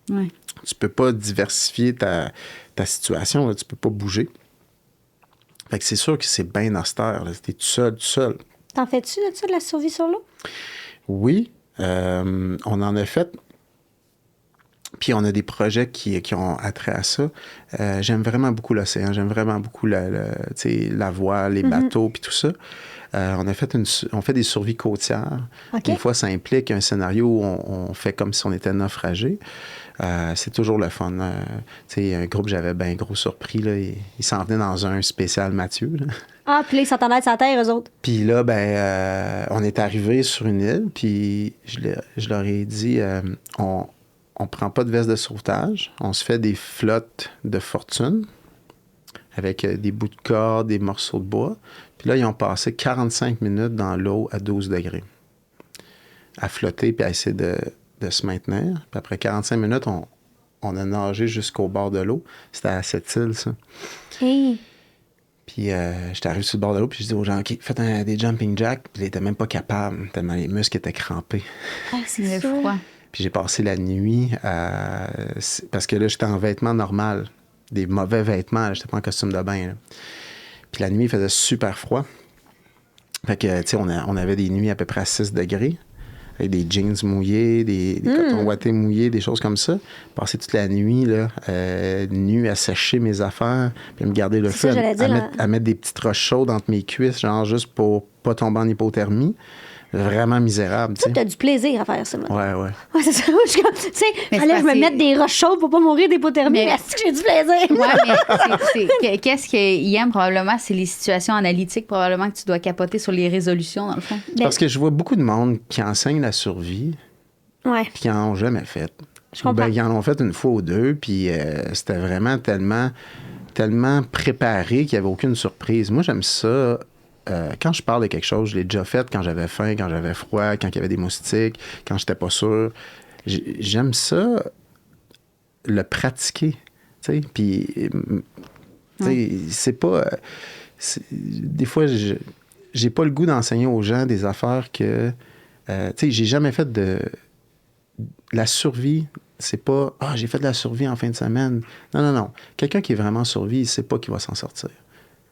Ouais. Tu peux pas diversifier ta situation, là, tu peux pas bouger. Fait que c'est sûr que c'est bien austère. T'es tout seul. T'en fais-tu de ça, de la survie sur l'eau? Oui, on en a fait. Puis on a des projets qui ont attrait à ça. J'aime vraiment beaucoup l'océan. J'aime vraiment beaucoup la voile, les bateaux, puis tout ça. On fait des survies côtières. Okay. Des fois, ça implique un scénario où on fait comme si on était naufragé. C'est toujours le fun. Un groupe, j'avais bien gros surpris. Là, ils s'en venaient dans un spécial Mathieu. Là. Ah, puis là, ils s'entendaient être sur la terre, eux autres. Puis là, on est arrivé sur une île, puis je leur ai dit, on prend pas de veste de sauvetage, on se fait des flottes de fortune avec des bouts de corde, des morceaux de bois. Puis là, ils ont passé 45 minutes dans l'eau à 12 degrés, à flotter puis à essayer de se maintenir. Puis après 45 minutes, on a nagé jusqu'au bord de l'eau. C'était à cette île, ça. Hey. Puis j'étais arrivé sur le bord de l'eau, puis je dis aux gens, OK, faites des jumping jacks. Puis ils n'étaient même pas capables, tellement les muscles étaient crampés. Ah, C'est sûr. froid. Puis j'ai passé la nuit parce que là, j'étais en vêtements normaux, des mauvais vêtements, j'étais pas en costume de bain. Là. Puis la nuit, il faisait super froid. Fait que, tu sais, on avait des nuits à peu près à 6 degrés, avec des jeans mouillés, des cotons ouatés mouillés, des choses comme ça. Passer toute la nuit, là, nu à sécher mes affaires, puis à me garder le feu, ça, j'allais dire, à mettre des petites roches chaudes entre mes cuisses, genre juste pour pas tomber en hypothermie. Vraiment misérable, tu Toi, sais. t'as du plaisir à faire ça, là. Ouais. Ouais, c'est ça. Je suis comme, tu sais, Mais fallait que je me c'est mette des roches chaudes pour pas mourir d'hypothermie. Mais est-ce que j'ai du plaisir? Ouais, mais qu'est-ce qu'il aime probablement, c'est les situations analytiques probablement que tu dois capoter sur les résolutions, dans le fond. Parce que je vois beaucoup de monde qui enseigne la survie, Ouais. puis qui n'en ont jamais fait. Je comprends. Ils en ont fait une fois ou deux, puis c'était vraiment tellement préparé qu'il n'y avait aucune surprise. Moi, j'aime ça. Quand je parle de quelque chose, je l'ai déjà fait quand j'avais faim, quand j'avais froid, quand il y avait des moustiques, quand j'étais pas sûr. J'aime ça, le pratiquer. Tu sais, puis, tu sais, c'est pas... des fois, j'ai pas le goût d'enseigner aux gens des affaires que... tu sais, j'ai jamais fait de... La survie, c'est pas « Ah, j'ai fait de la survie en fin de semaine ». Non. Quelqu'un qui est vraiment en survie, il sait pas qu'il va s'en sortir.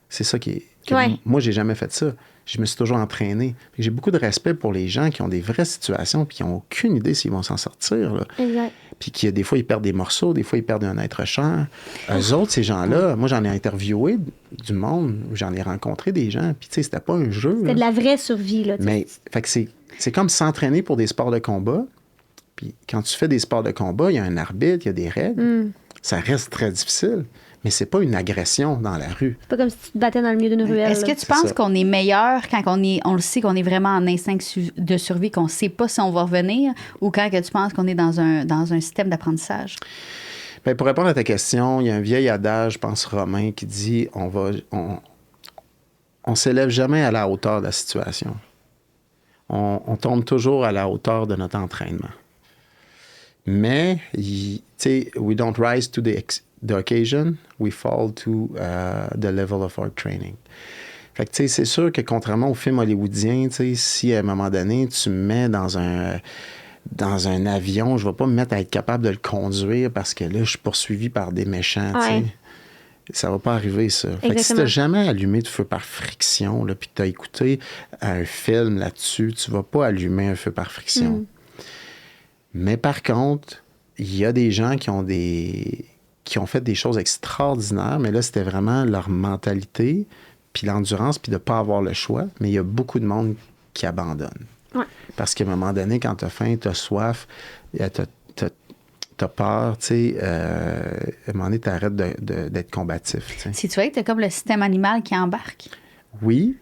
C'est ça qui est... Ouais. Moi, j'ai jamais fait ça. Je me suis toujours entraîné. J'ai beaucoup de respect pour les gens qui ont des vraies situations puis qui n'ont aucune idée s'ils vont s'en sortir. Là. Exact. Puis qui, des fois, ils perdent des morceaux, des fois, ils perdent un être cher. Eux autres, ces gens-là, moi, j'en ai interviewé du monde, j'en ai rencontré des gens, puis tu sais, c'était pas un jeu. C'était de la vraie survie, là. Mais, fait que c'est comme s'entraîner pour des sports de combat. Puis quand tu fais des sports de combat, il y a un arbitre, il y a des règles. Ça reste très difficile. Mais c'est pas une agression dans la rue. C'est pas comme si tu te battais dans le milieu d'une ruelle. Est-ce que tu penses qu'on est meilleur quand on le sait qu'on est vraiment en instinct de survie, qu'on sait pas si on va revenir, ou quand que tu penses qu'on est dans un système d'apprentissage? Bien, pour répondre à ta question, il y a un vieil adage, je pense romain, qui dit on s'élève jamais à la hauteur de la situation. On tombe toujours à la hauteur de notre entraînement. Mais, tu sais, we don't rise to the occasion, we fall to the level of our training. Fait que, tu sais, c'est sûr que contrairement aux films hollywoodiens, tu sais, si à un moment donné, tu me mets dans un avion, je vais pas me mettre à être capable de le conduire parce que là, je suis poursuivi par des méchants, tu sais. Ça va pas arriver, ça. Fait que si t'as jamais allumé de feu par friction, là, puis que t'as écouté un film là-dessus, tu vas pas allumer un feu par friction. Mais par contre, il y a des gens qui ont fait des choses extraordinaires, mais là, c'était vraiment leur mentalité, puis l'endurance, puis de pas avoir le choix. Mais il y a beaucoup de monde qui abandonne. Ouais. Parce qu'à un moment donné, quand t'as faim, t'as soif, t'as peur, tu sais, à un moment donné, t'arrêtes d'être combatif. T'sais. Si tu vois que t'as comme le système animal qui embarque. Oui,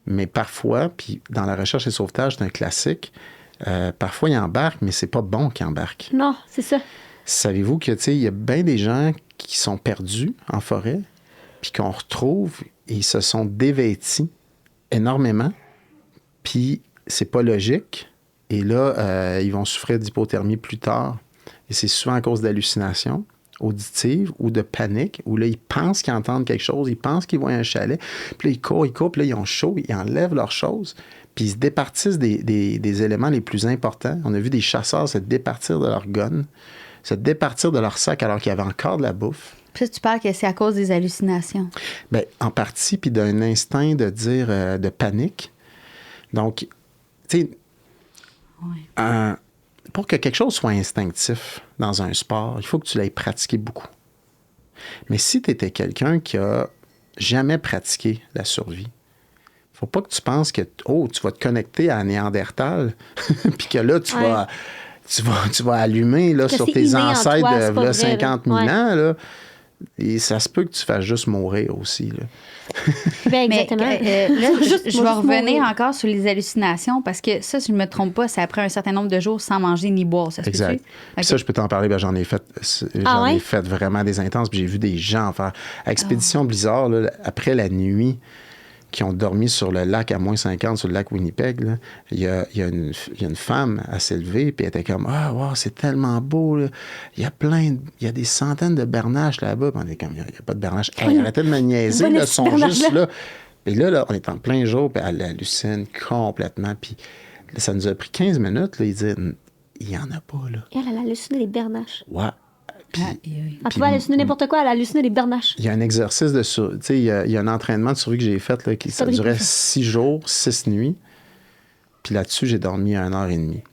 mais parfois, puis dans la recherche et sauvetage, c'est un classique, parfois, ils embarquent, mais c'est pas bon qu'ils embarquent. Non, c'est ça. Savez-vous que, tu sais, il y a bien des gens qui sont perdus en forêt, puis qu'on retrouve, et ils se sont dévêtis énormément, puis c'est pas logique. Et là, ils vont souffrir d'hypothermie plus tard. Et c'est souvent à cause d'hallucinations auditives ou de panique, où là, ils pensent qu'ils entendent quelque chose, ils pensent qu'ils voient un chalet, puis là, ils courent, puis là, ils ont chaud, ils enlèvent leurs choses, puis ils se départissent des éléments les plus importants. On a vu des chasseurs se départir de leur gun, se départir de leur sac alors qu'il y avait encore de la bouffe. Puis tu parles que c'est à cause des hallucinations. Bien, en partie, puis d'un instinct de dire de panique. Donc, tu sais, pour que quelque chose soit instinctif dans un sport, il faut que tu l'aies pratiqué beaucoup. Mais si tu étais quelqu'un qui a jamais pratiqué la survie, il faut pas que tu penses que tu vas te connecter à Néandertal, puis que là, tu vas allumer là, sur tes ancêtres de 50 000 ans. Là, et ça se peut que tu fasses juste mourir aussi. Là. Ben, exactement. Mais, là, je vais revenir encore sur les hallucinations parce que ça, si je ne me trompe pas, c'est après un certain nombre de jours sans manger ni boire. Ça se exact. peut-tu? Okay. Ça, je peux t'en parler. Ben, j'en ai fait vraiment des intenses. Puis j'ai vu des gens faire Expédition Blizzard là, après la nuit qui ont dormi sur le lac à moins 50, sur le lac Winnipeg. Là. Il y a une femme à s'élever, puis elle était comme « Ah, wow, c'est tellement beau! Là. Il y a des centaines de bernaches là-bas. » Puis on est comme « Il n'y a pas de bernaches. Hey, arrêtez de me niaiser, ils sont juste là. » Et là, on est en plein jour, puis elle hallucine complètement. Puis là, ça nous a pris 15 minutes. Là, il dit « Il n'y en a pas, là. » Elle a halluciné les bernaches. Ouais. Puis, elle pouvait halluciner n'importe quoi, elle a halluciné les bernaches. Il y a un exercice de survie. Tu sais, il y a un entraînement de survie que j'ai fait là, ça durait 6 jours, 6 nuits. Puis là-dessus, j'ai dormi 1h30.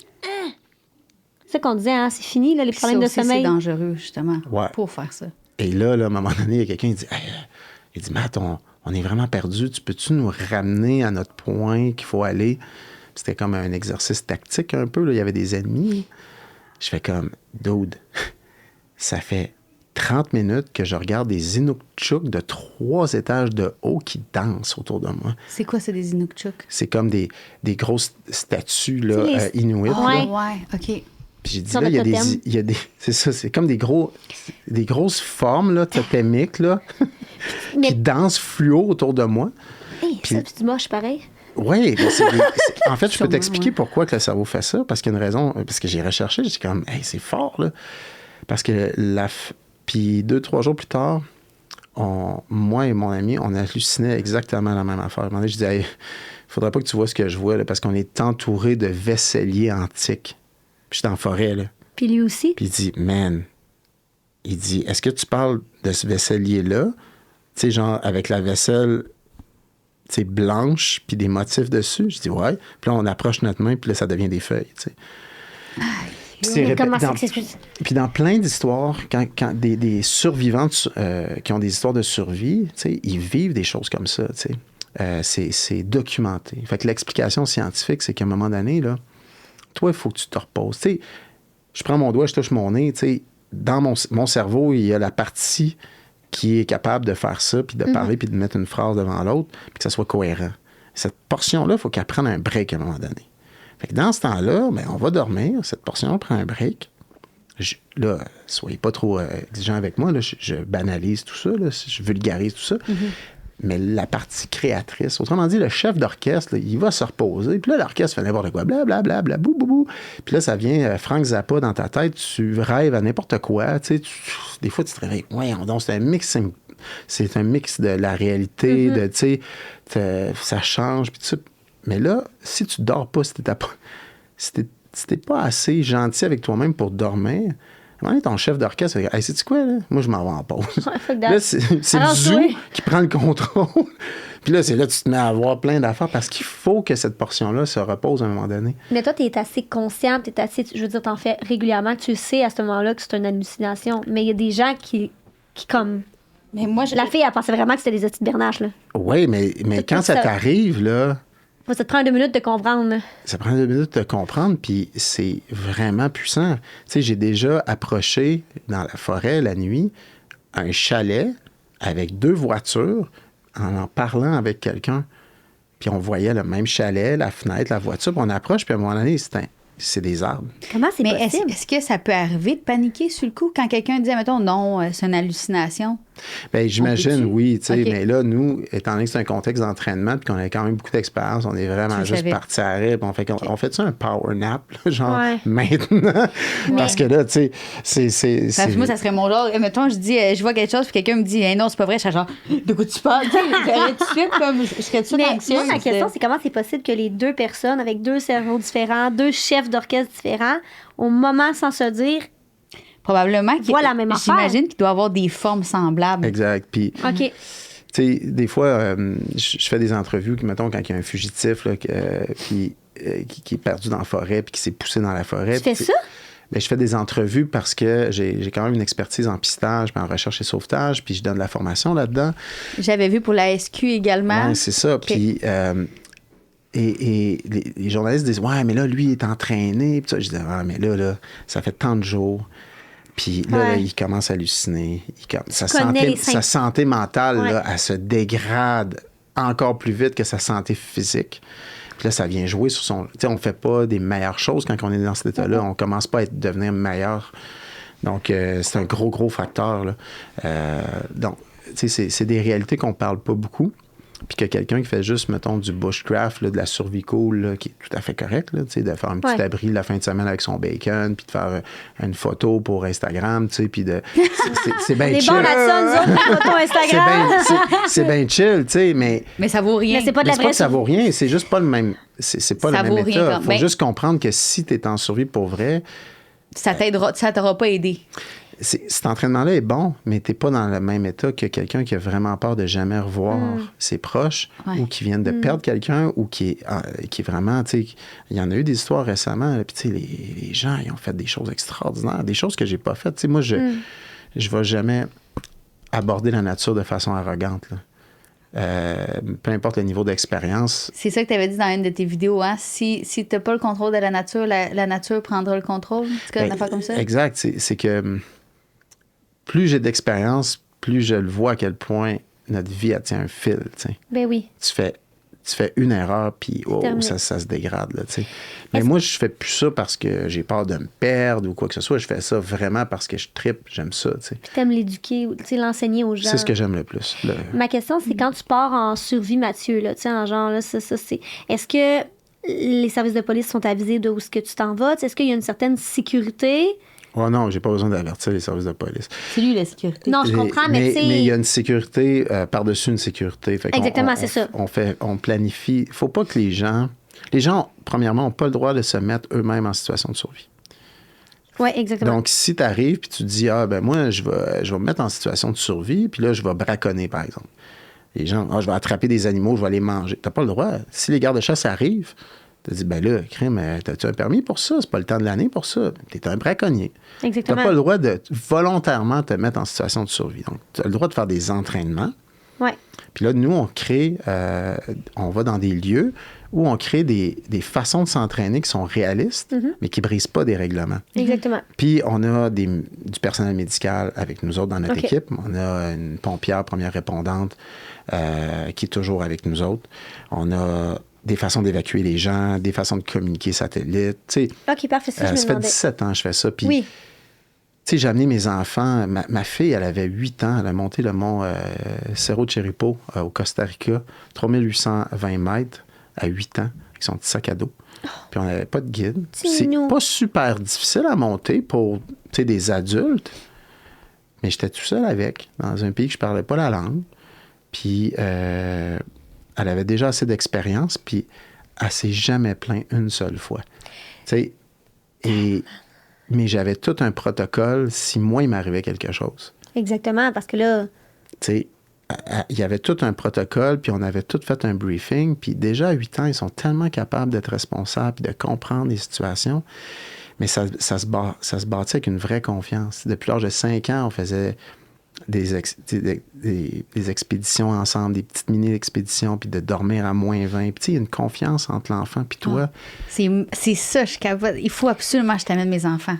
C'est ça qu'on disait, hein, c'est fini, là, les problèmes de sommeil. C'est dangereux, justement, ouais. pour faire ça. Et là, à un moment donné, il y a quelqu'un qui dit il dit, Matt, on est vraiment perdu. Peux-tu nous ramener à notre point qu'il faut aller? C'était comme un exercice tactique un peu. Là. Il y avait des ennemis. Je fais comme, dude, ça fait 30 minutes que je regarde des Inukchuk de 3 étages de haut qui dansent autour de moi. C'est quoi, c'est des Inukchuk? C'est comme des grosses statues là, inuits. Ouais, OK. Puis j'ai dit, là, il y a des... C'est ça, c'est comme des grosses formes là, totémiques là, qui dansent fluo autour de moi. Hey, puis, ça, c'est moche, pareil. Oui, en fait, je peux t'expliquer pourquoi que le cerveau fait ça, parce qu'il y a une raison, parce que j'ai recherché, j'ai comme, hey, c'est fort, là. Parce que puis 2-3 jours plus tard, moi et mon ami, on hallucinait exactement la même affaire. Je dis, hey, faudrait pas que tu vois ce que je vois, là, parce qu'on est entouré de vaisseliers antiques. Puis j'étais en forêt, là. Puis lui aussi. Puis il dit, man, est-ce que tu parles de ce vaisselier-là? Tu sais, genre, avec la vaisselle blanches, puis des motifs dessus. Je dis, ouais. Puis là, on approche notre main, puis là, ça devient des feuilles, tu sais. Puis dans plein d'histoires, quand des survivants qui ont des histoires de survie, tu sais, ils vivent des choses comme ça, tu sais. C'est documenté. Fait que l'explication scientifique, c'est qu'à un moment donné, là, toi, il faut que tu te reposes. Tu sais, je prends mon doigt, je touche mon nez, tu sais, dans mon cerveau, il y a la partie qui est capable de faire ça, puis de parler, puis de mettre une phrase devant l'autre, puis que ça soit cohérent. Cette portion-là, il faut qu'elle prenne un break à un moment donné. Fait que dans ce temps-là, ben, on va dormir, cette portion prend un break. Là, soyez pas trop exigeants avec moi, là, je banalise tout ça, là, je vulgarise tout ça. Mais la partie créatrice, autrement dit, le chef d'orchestre, là, il va se reposer. Puis là, l'orchestre fait n'importe quoi, blablabla, bla, bou, bou, bou. Puis là, ça vient Frank Zappa dans ta tête, tu rêves à n'importe quoi. Tu sais, des fois, tu te réveilles. Ouais, donc c'est un mix de la réalité, de, tu sais, ça change, puis tout ça. Mais là, si tu dors pas, si t'es pas assez gentil avec toi-même pour dormir, à un moment donné, ton chef d'orchestre va dire, hey, sais-tu quoi, là? Moi, je m'en vais en pause. Là, c'est le zoo qui prend le contrôle. Puis là, c'est là que tu te mets à avoir plein d'affaires parce qu'il faut que cette portion-là se repose à un moment donné. Mais toi, tu es assez consciente, tu es assez, je veux dire, t'en fais régulièrement, tu sais à ce moment-là que c'est une hallucination. Mais il y a des gens qui comme. Mais moi, la fille, elle pensait vraiment que c'était des petites bernaches, là. Oui, mais quand ça t'arrive, là. Ça te prend 2 minutes de comprendre. Ça prend 2 minutes de comprendre, puis c'est vraiment puissant. Tu sais, j'ai déjà approché dans la forêt la nuit un chalet avec 2 voitures en parlant avec quelqu'un. Puis on voyait le même chalet, la fenêtre, la voiture, puis on approche, puis à un moment donné, c'est des arbres. Comment c'est possible? Mais est-ce que ça peut arriver de paniquer sur le coup quand quelqu'un dit, mettons, non, c'est une hallucination? Bien, j'imagine, oui, tu sais, Okay. mais là, nous, étant donné que c'est un contexte d'entraînement puis qu'on a quand même beaucoup d'expérience, on est vraiment juste partis à rire, on fait ça un power nap, là, genre, maintenant? Parce que là, tu sais, c'est... Moi, ça serait mon genre. Mettons, je dis, je vois quelque chose, puis quelqu'un me dit, hey, non, c'est pas vrai, je serais genre, de quoi tu parles? J'aurais tout de suite, comme, je serais tout de suite anxieuse. Moi, ma question, c'est comment c'est possible que les 2 personnes avec 2 cerveaux différents, 2 chefs d'orchestre différents, au moment sans se dire, probablement qu'il la même affaire. J'imagine qu'il doit avoir des formes semblables. Exact. Puis, OK. tu sais, des fois, je fais des entrevues, mettons, quand il y a un fugitif là, qui est perdu dans la forêt puis qui s'est poussé dans la forêt. Tu fais ça? Bien, je fais des entrevues parce que j'ai quand même une expertise en pistage, puis en recherche et sauvetage, puis je donne de la formation là-dedans. J'avais vu pour la SQ également. Ouais, c'est ça. Okay. Puis... Et les journalistes disent, ouais, mais là, lui, il est entraîné. Puis ça, je dis, ah, mais là, ça fait tant de jours. Puis là, il commence à halluciner. Sa santé mentale, là, elle se dégrade encore plus vite que sa santé physique. Puis là, ça vient jouer sur son... Tu sais, on fait pas des meilleures choses quand on est dans cet état-là. On commence pas à devenir meilleur. Donc, c'est un gros facteur, là. Donc, tu sais, c'est des réalités qu'on parle pas beaucoup. Puis que quelqu'un qui fait juste, mettons, du bushcraft, là, de la survie cool, là, qui est tout à fait correct, là, de faire un petit abri la fin de semaine avec son bacon, puis de faire une photo pour Instagram, puis de... C'est bien chill. On est bon là-dessus, nous autres, la photo Instagram. C'est bien chill, tu sais, mais... Mais ça vaut rien. Mais c'est pas de la vraie pas que ça vaut rien, c'est juste pas le même... C'est pas le même état. Il faut juste comprendre que si t'es en survie pour vrai... Ça t'aura pas aidé. Cet entraînement-là est bon, mais t'es pas dans le même état que quelqu'un qui a vraiment peur de jamais revoir ses proches ou qui vient de perdre quelqu'un ou qui est vraiment, tu sais, il y en a eu des histoires récemment, puis tu sais, les gens, ils ont fait des choses extraordinaires, des choses que j'ai pas faites. Tu sais, moi, je vais jamais aborder la nature de façon arrogante, là. Peu importe le niveau d'expérience. C'est ça que tu avais dit dans une de tes vidéos, hein? Si tu n'as pas le contrôle de la nature, la nature prendra le contrôle. C'est une affaire comme ça? Exact. C'est que plus j'ai d'expérience, plus je le vois à quel point notre vie, elle tient un fil. T'sais. Ben oui. Tu fais une erreur, puis ça se dégrade. Là, mais moi, je fais plus ça parce que j'ai peur de me perdre ou quoi que ce soit. Je fais ça vraiment parce que je trippe, j'aime ça. T'sais. Puis t'aimes l'éduquer, l'enseigner aux gens. C'est ce que j'aime le plus. Là. Ma question, c'est quand tu pars en survie, Mathieu, là, en genre, là, ça, c'est... Est-ce que les services de police sont avisés de où est-ce que tu t'en vas? Est-ce qu'il y a une certaine sécurité? Oh non, j'ai pas besoin d'avertir les services de police. C'est lui la sécurité. Non, je comprends, mais tu sais... Mais il y a une sécurité par-dessus une sécurité. Fait exactement, c'est ça. On planifie. Il faut pas que les gens, premièrement, n'ont pas le droit de se mettre eux-mêmes en situation de survie. Oui, exactement. Donc, si tu arrives puis tu te dis, moi, je vais me mettre en situation de survie, puis là, je vais braconner, par exemple. Les gens, je vais attraper des animaux, je vais les manger. T'as pas le droit. Si les gardes-chasse arrivent, tu dis, ben là, crime, t'as-tu un permis pour ça? C'est pas le temps de l'année pour ça. T'es un braconnier. Exactement. T'as pas le droit de volontairement te mettre en situation de survie. Donc, tu as le droit de faire des entraînements. Ouais. Puis là, nous, on crée, on va dans des lieux où on crée des façons de s'entraîner qui sont réalistes, mais qui brisent pas des règlements. Exactement. Puis on a du personnel médical avec nous autres dans notre équipe. On a une pompière, première répondante, qui est toujours avec nous autres. On a des façons d'évacuer les gens, des façons de communiquer satellite. OK, parfait. Ça, je me ça fait demandais. 17 ans que je fais ça. Puis, Oui. tu sais, j'ai amené mes enfants. Ma fille, elle avait 8 ans. Elle a monté le mont Cerro Chiripo au Costa Rica, 3820 mètres à 8 ans, avec son petit sac à dos. Puis on n'avait pas de guide. C'est pas super difficile à monter pour des adultes, mais j'étais tout seul avec, dans un pays que je parlais pas la langue. Puis elle avait déjà assez d'expérience, puis elle s'est jamais plainte une seule fois. Tu sais, mais j'avais tout un protocole si moi, il m'arrivait quelque chose. Exactement, parce que là... Tu sais, il y avait tout un protocole, puis on avait tout fait un briefing, puis déjà à 8 ans, ils sont tellement capables d'être responsables et de comprendre les situations, mais ça se bâtit avec une vraie confiance. Depuis l'âge de 5 ans, on faisait des expéditions ensemble, des petites mini-expéditions, puis de dormir à -20. Puis tu sais, il y a une confiance entre l'enfant puis toi. C'est ça, je capote. Il faut absolument que je t'amène mes enfants.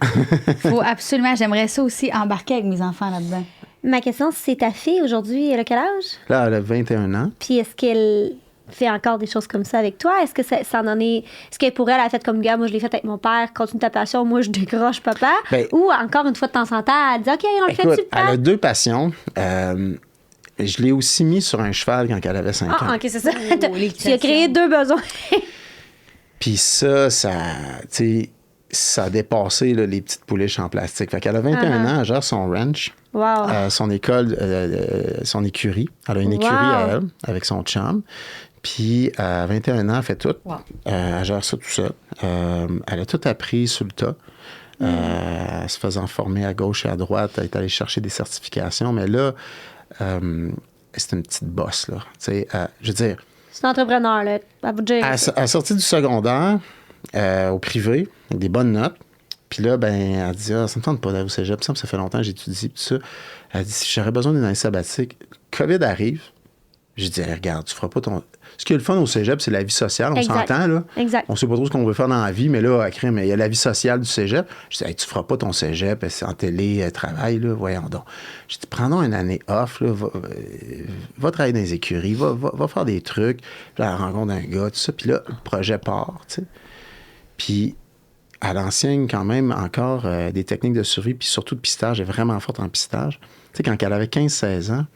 Il faut absolument, j'aimerais ça aussi, embarquer avec mes enfants là-dedans. Ma question, c'est ta fille aujourd'hui, elle a quel âge? Là, elle a 21 ans. Puis est-ce qu'elle fait encore des choses comme ça avec toi? Est-ce que ça en est... Est-ce que pour elle, elle a fait comme gars, moi je l'ai fait avec mon père, continue ta passion, moi je décroche papa? Ben, ou encore une fois de temps en temps, elle dit OK, on le fait écoute, super. elle a 2 passions. Je l'ai aussi mis sur un cheval quand elle avait 5 ans. Ah, OK, c'est ça. les Tu as créé 2 besoins. Puis ça, tu sais, ça a dépassé là, les petites pouliches en plastique. Fait qu'elle a 21 ans, elle gère son ranch, Wow. son école, son écurie. Elle a une écurie à elle, avec son chum. Puis à 21 ans, elle fait tout. Wow. Elle gère ça tout seul. Elle a tout appris sur le tas. Se faisant former à gauche et à droite, elle est allée chercher des certifications. Mais là, c'est une petite bosse, là. Tu sais, je veux dire... C'est un entrepreneur, là. À vous de gérer. Elle sortit du secondaire au privé, avec des bonnes notes. Puis là, ben, elle dit, ça me tente pas d'aller au cégep. Ça fait longtemps que j'étudie, tout ça. Elle dit, si j'aurais besoin d'une année sabbatique, COVID arrive. J'ai dit, regarde, tu feras pas ton... Ce qui est le fun au cégep, c'est la vie sociale. On s'entend, là. Exact. On sait pas trop ce qu'on veut faire dans la vie, mais là, à crème, il y a la vie sociale du cégep. Je dis, hey, tu feras pas ton cégep, c'est en télé, travail, là, voyons donc. J'ai dit, prends donc une année off, là, va travailler dans les écuries, va faire des trucs. Puis là, elle rencontre un gars, tout ça. Puis là, le projet part, tu sais. Puis elle enseigne quand même encore des techniques de survie, puis surtout de pistage. Elle est vraiment forte en pistage. Tu sais, quand elle avait 15-16 ans,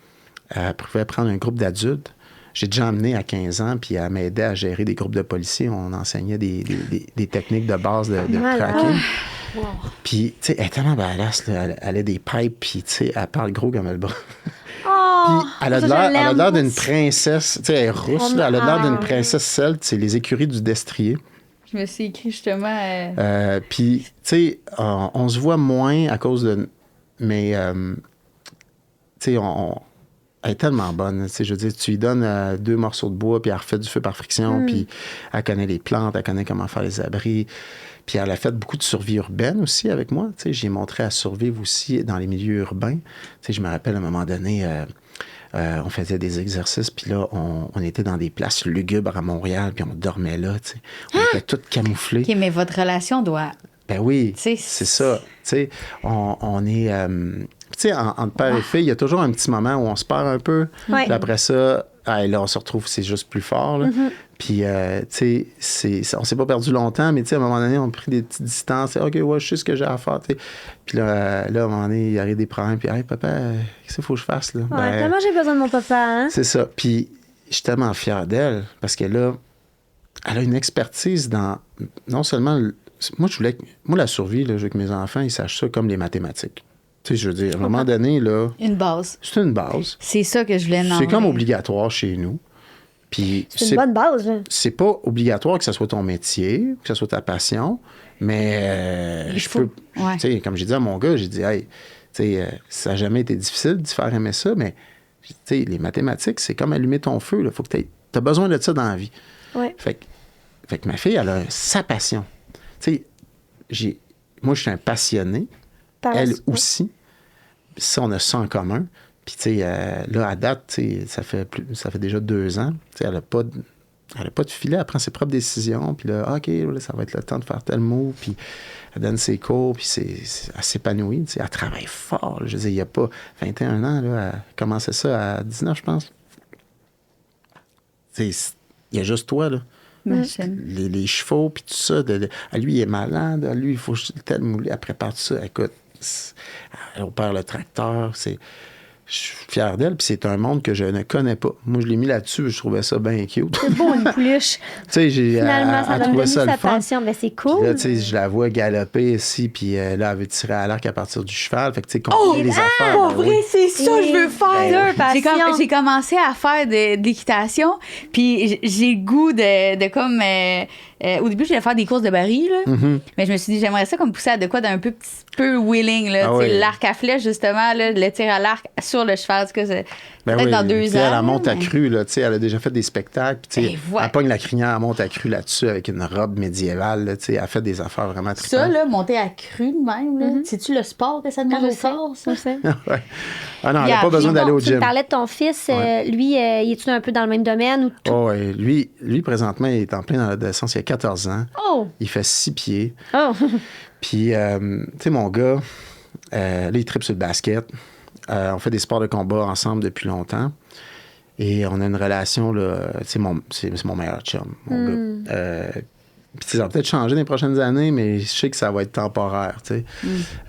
elle pouvait prendre un groupe d'adultes. J'ai déjà emmené à 15 ans, puis elle m'aidait à gérer des groupes de policiers. On enseignait des techniques de base de tracking. Wow. Puis, tu sais, elle est tellement badass, là. Elle a des pipes, puis, tu sais, elle parle gros comme elle bras. Oh, Puis, elle a l'air d'une princesse. Tu sais, elle est rousse, là. Elle a l'air d'une princesse celte. C'est les écuries du destrier. Je me suis écrit justement... Puis, tu sais, on se voit moins à cause de... Mais, tu sais, elle est tellement bonne. Tu sais, je veux dire, tu lui donnes 2 morceaux de bois, puis elle refait du feu par friction, puis elle connaît les plantes, elle connaît comment faire les abris. Puis elle a fait beaucoup de survie urbaine aussi avec moi. Tu sais, j'ai montré à survivre aussi dans les milieux urbains. Tu sais, je me rappelle à un moment donné... on faisait des exercices, puis là, on était dans des places lugubres à Montréal, puis on dormait là, tu sais. On était toutes camouflés. OK, mais votre relation doit... Ben oui, c'est ça. Tu sais, on est... tu sais, entre père et fille, il y a toujours un petit moment où on se perd un peu. Ouais. Puis après ça, là, on se retrouve, c'est juste plus fort, là. Puis, tu sais, on s'est pas perdu longtemps, mais tu sais, à un moment donné, on a pris des petites distances. OK, ouais, je sais ce que j'ai à faire, tu sais. Puis là, à un moment donné, il arrive des problèmes. Puis, hey, papa, qu'est-ce qu'il faut que je fasse, là? Ouais, tellement j'ai besoin de mon papa, hein? C'est ça. Puis, je suis tellement fier d'elle parce qu'elle a une expertise dans... Non seulement... Moi, la survie, là, je veux que mes enfants, ils sachent ça comme les mathématiques. Tu sais, je veux dire, à un moment donné, là... Une base. C'est une base. C'est ça que je voulais nommer. C'est comme obligatoire chez nous. Puis C'est une bonne base, là. C'est pas obligatoire que ce soit ton métier, que ce soit ta passion, mais je peux... Ouais. Tu sais, comme j'ai dit à mon gars, j'ai dit, hey, tu sais, ça n'a jamais été difficile de faire aimer ça, mais Tu sais, les mathématiques, c'est comme allumer ton feu. Il faut que tu as besoin de ça dans la vie. Ouais. Fait que ma fille, elle a sa passion. Tu sais, moi, je suis un passionné. Elle aussi. Ça, on a ça en commun. Puis, tu sais, là, à date, tu sais, ça fait déjà 2 ans. Tu sais, elle n'a pas de filet. Elle prend ses propres décisions. Puis là, OK, là, ça va être le temps de faire tel mot. Puis elle donne ses cours. Puis elle s'épanouit. Tu sais, elle travaille fort. Là. Je veux dire, il n'y a pas 21 ans. Là, elle commençait ça à 19, je pense. Tu sais, il y a juste toi, là. Les chevaux, puis tout ça. Lui, il est malade. Lui, il faut tel moulin. Elle prépare tout ça. Écoute, elle opère le tracteur. Je suis fier d'elle, puis c'est un monde que je ne connais pas. Moi, je l'ai mis là-dessus, je trouvais ça bien cute. C'est beau, une pouliche. Tu sais, Finalement, ça donne sa passion, mais c'est cool. Puis là, tu sais, je la vois galoper ici, puis là, elle veut tirer à l'arc à partir du cheval. Fait que, tu sais, compliquer les affaires. Pour vrai, c'est ça que je veux faire. Passion. J'ai commencé à faire de l'équitation, puis j'ai le goût de comme... au début, je voulais faire des courses de baril, là. Mais je me suis dit, j'aimerais ça comme pousser à de quoi d'un petit peu wheeling, là. Ah, oui. L'arc à flèche, justement, là, le tir à l'arc sur le cheval. Peut-être dans 2 ans. Puis elle monte à cru, là, tu sais, elle a déjà fait des spectacles. Puis, tu sais, ouais. Elle pogne la crinière, elle monte à cru là-dessus avec une robe médiévale, là, tu sais, elle fait des affaires vraiment tripantes. Ça, là, monter à cru de même, là, c'est-tu le sport que ça demande au corps, ça? Ouais. Ah non, elle n'a pas besoin d'aller au Tu gym. parlais de ton fils, lui, il est-tu un peu dans le même domaine? Ou tout? Oh, ouais. Lui, présentement, il est en plein dans l'adolescence, il a 14 ans. Oh! Il fait 6 pieds. Oh! Puis, tu sais, mon gars, là, il tripe sur le basket. On fait des sports de combat ensemble depuis longtemps. Et on a une relation, là, c'est mon meilleur chum, mon gars. Puis, ça va peut-être changer dans les prochaines années, mais je sais que ça va être temporaire, tu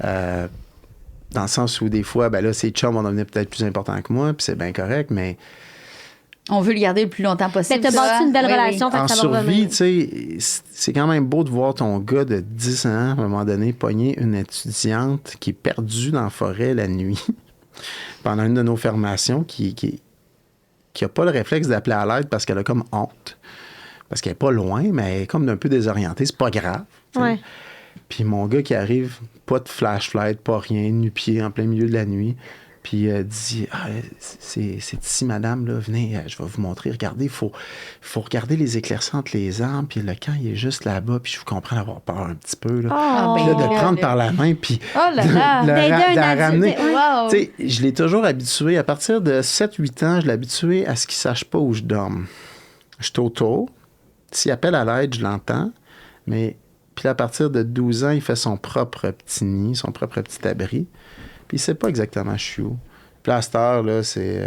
sais. Dans le sens où, des fois, ben là, ses chums vont devenir peut-être plus importants que moi, puis c'est bien correct, mais... On veut le garder le plus longtemps possible. Mais t'as bâti une belle relation, fait que en ça va survie, revenir. tu sais, c'est quand même beau de voir ton gars de 10 ans, à un moment donné, pogner une étudiante qui est perdue dans la forêt la nuit pendant une de nos formations, qui a pas le réflexe d'appeler à l'aide parce qu'elle a comme honte. Parce qu'elle est pas loin, mais elle est comme un peu désorientée. C'est pas grave. Ouais. Puis mon gars qui arrive, pas de flashlight, pas rien, nu-pied en plein milieu de la nuit, puis dit c'est ici, madame, là, venez, je vais vous montrer. Regardez, il faut regarder les éclaircies entre les arbres, puis le camp, il est juste là-bas, puis je vous comprends d'avoir peur un petit peu. Là. Puis là, de le prendre par la main, puis de la ramener. Wow. Tu sais, je l'ai toujours habitué, à partir de 7-8 ans, je l'ai habitué à ce qu'il ne sache pas où je dorme. Je suis autour. S'il appelle à l'aide, je l'entends, mais puis à partir de 12 ans, il fait son propre petit nid, son propre petit abri. Puis il sait pas exactement je suis où. Puis là, à cette heure, là, c'est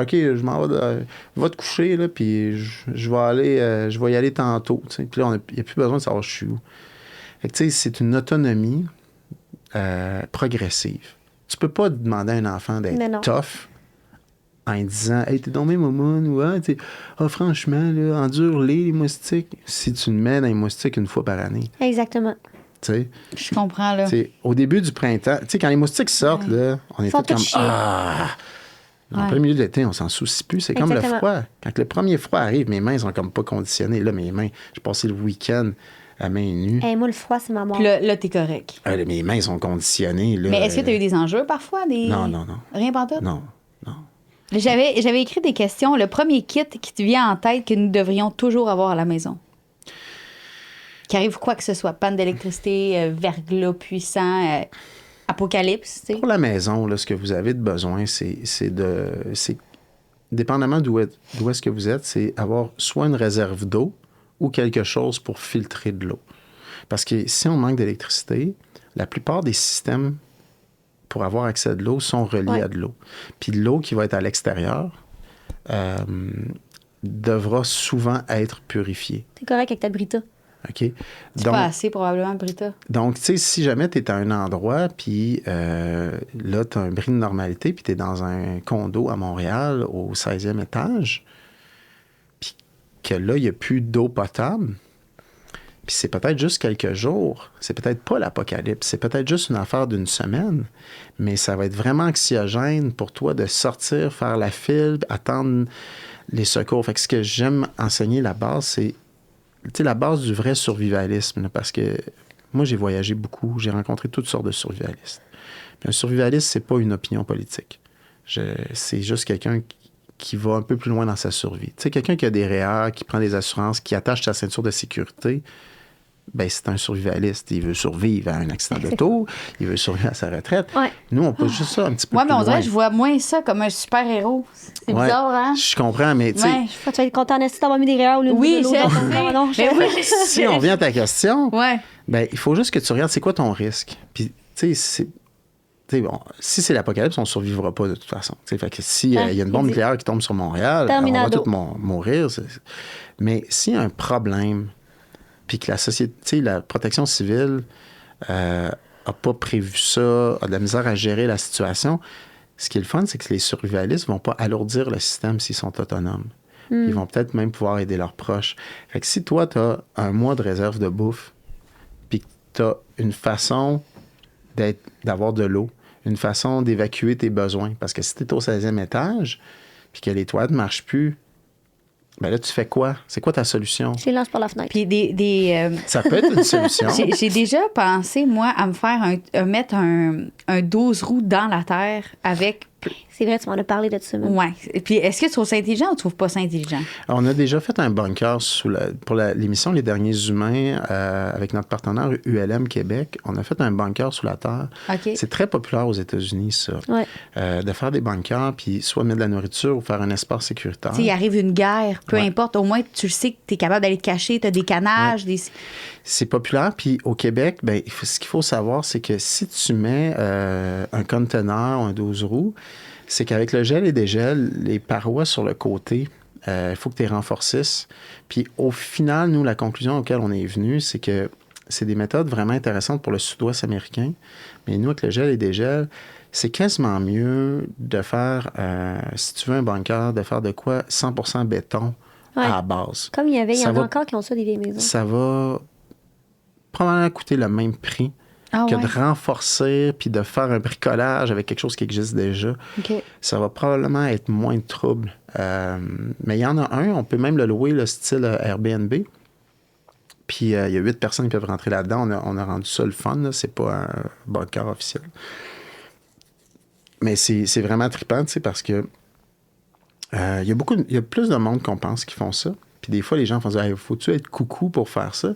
OK, je m'en vais, va te coucher, là, puis je vais y aller tantôt. T'sais. Puis là, il n'y a plus besoin de savoir je suis où. Fait que, tu sais, c'est une autonomie progressive. Tu peux pas demander à un enfant d'être tough en lui disant hey, t'es tombé, maman, ou franchement, là, endure-les, les moustiques. Si tu le mets dans les moustiques une fois par année. Exactement. T'sais, je comprends, là. Au début du printemps, quand les moustiques sortent, là, on est tous comme en plein milieu de l'été, on s'en soucie plus. C'est comme le froid. Quand le premier froid arrive, mes mains sont comme pas conditionnées. Là, mes mains, j'ai passé le week-end à main nue. Moi, le froid, c'est ma mort. Puis là, t'es correct. Mes mains sont conditionnées. Là, mais est-ce que tu as eu des enjeux parfois? Non. Rien pantoute? Non. J'avais écrit des questions. Le premier kit qui te vient en tête que nous devrions toujours avoir à la maison. Qu'il arrive quoi que ce soit. Panne d'électricité, verglas puissant, apocalypse. T'sais. Pour la maison, là, ce que vous avez de besoin, c'est dépendamment d'où est-ce que vous êtes, c'est avoir soit une réserve d'eau ou quelque chose pour filtrer de l'eau. Parce que si on manque d'électricité, la plupart des systèmes pour avoir accès à de l'eau sont reliés à de l'eau. Puis l'eau qui va être à l'extérieur devra souvent être purifiée. T'es correct avec ta Brita. OK? C'est pas assez, probablement, Brita. Donc, tu sais, si jamais tu es à un endroit, puis là, tu as un bris de normalité, puis tu es dans un condo à Montréal, au 16e étage, puis que là, il n'y a plus d'eau potable, puis c'est peut-être juste quelques jours, c'est peut-être pas l'apocalypse, c'est peut-être juste une affaire d'une semaine, mais ça va être vraiment anxiogène pour toi de sortir, faire la file, attendre les secours. Fait que ce que j'aime enseigner, la base, c'est la base du vrai survivalisme, là, parce que moi, j'ai voyagé beaucoup, j'ai rencontré toutes sortes de survivalistes. Puis un survivaliste, c'est pas une opinion politique. C'est juste quelqu'un qui va un peu plus loin dans sa survie. Tu sais, quelqu'un qui a des REER, qui prend des assurances, qui attache sa ceinture de sécurité, ben c'est un survivaliste. Il veut survivre à un accident d'auto, il veut survivre à sa retraite. Ouais. Nous, on pousse juste ça un petit peu Ouais, plus mais on loin. dirait que je vois moins ça comme un super-héros. C'est Ouais, bizarre, hein? Je comprends, mais tu sais, Ouais. Tu vas être content d'avoir mis des rires au lieu Oui, de l'eau je dans ton- sais. Non, non, Mais oui. si on revient à ta question, Ouais. ben, il faut juste que tu regardes c'est quoi ton risque. Puis, tu sais, bon, si c'est l'apocalypse, on ne survivra pas de toute façon. Fait que si il y a une bombe nucléaire qui tombe sur Montréal, on va Terminado. tous mourir. Mais s'il y a un problème, puis que la société, la protection civile n'a pas prévu ça, a de la misère à gérer la situation, ce qui est le fun, c'est que les survivalistes ne vont pas alourdir le système s'ils sont autonomes. Puis ils vont peut-être même pouvoir aider leurs proches. Fait que si toi, tu as un mois de réserve de bouffe, puis que tu as une façon d'avoir de l'eau, une façon d'évacuer tes besoins. Parce que si tu es au 16e étage, puis que les toilettes ne marchent plus, ben là, tu fais quoi? C'est quoi ta solution? Je les lance par la fenêtre. Puis Ça peut être une solution. j'ai déjà pensé, moi, à me faire mettre un 12 roues dans la terre avec. C'est vrai, tu m'en as parlé de ça. Même. Ouais. Puis est-ce que tu trouves ça intelligent ou tu trouves pas ça intelligent? On a déjà fait un bunker pour l'émission Les Derniers Humains avec notre partenaire ULM Québec. On a fait un bunker sous la terre. OK. C'est très populaire aux États-Unis, ça. Ouais. De faire des bunkers, puis soit mettre de la nourriture ou faire un espace sécuritaire. Tu sais, il arrive une guerre, peu Ouais. importe, au moins tu le sais que tu es capable d'aller te cacher, tu as des canages, C'est populaire. Puis au Québec, ben, ce qu'il faut savoir, c'est que si tu mets un conteneur, un 12 roues, c'est qu'avec le gel et dégel, les parois sur le côté, il faut que tu les renforcisses. Puis au final, nous, la conclusion auquel on est venu, c'est que c'est des méthodes vraiment intéressantes pour le sud-ouest américain. Mais nous, avec le gel et dégel, c'est quasiment mieux de faire, si tu veux un bunker, de faire de quoi 100% béton à la base. Comme il y en va- a encore qui ont ça, des vieilles maisons. Ça va probablement coûter le même prix que de renforcer puis de faire un bricolage avec quelque chose qui existe déjà. OK. Ça va probablement être moins de trouble. Mais il y en a un, on peut même le louer, le style Airbnb. Puis il y a 8 personnes qui peuvent rentrer là-dedans. On a rendu ça le fun, là. C'est pas un bunker officiel. Mais c'est vraiment trippant, tu sais, parce que il y a plus de monde qu'on pense qui font ça. Puis des fois, les gens font dire, hey, faut-tu être coucou pour faire ça?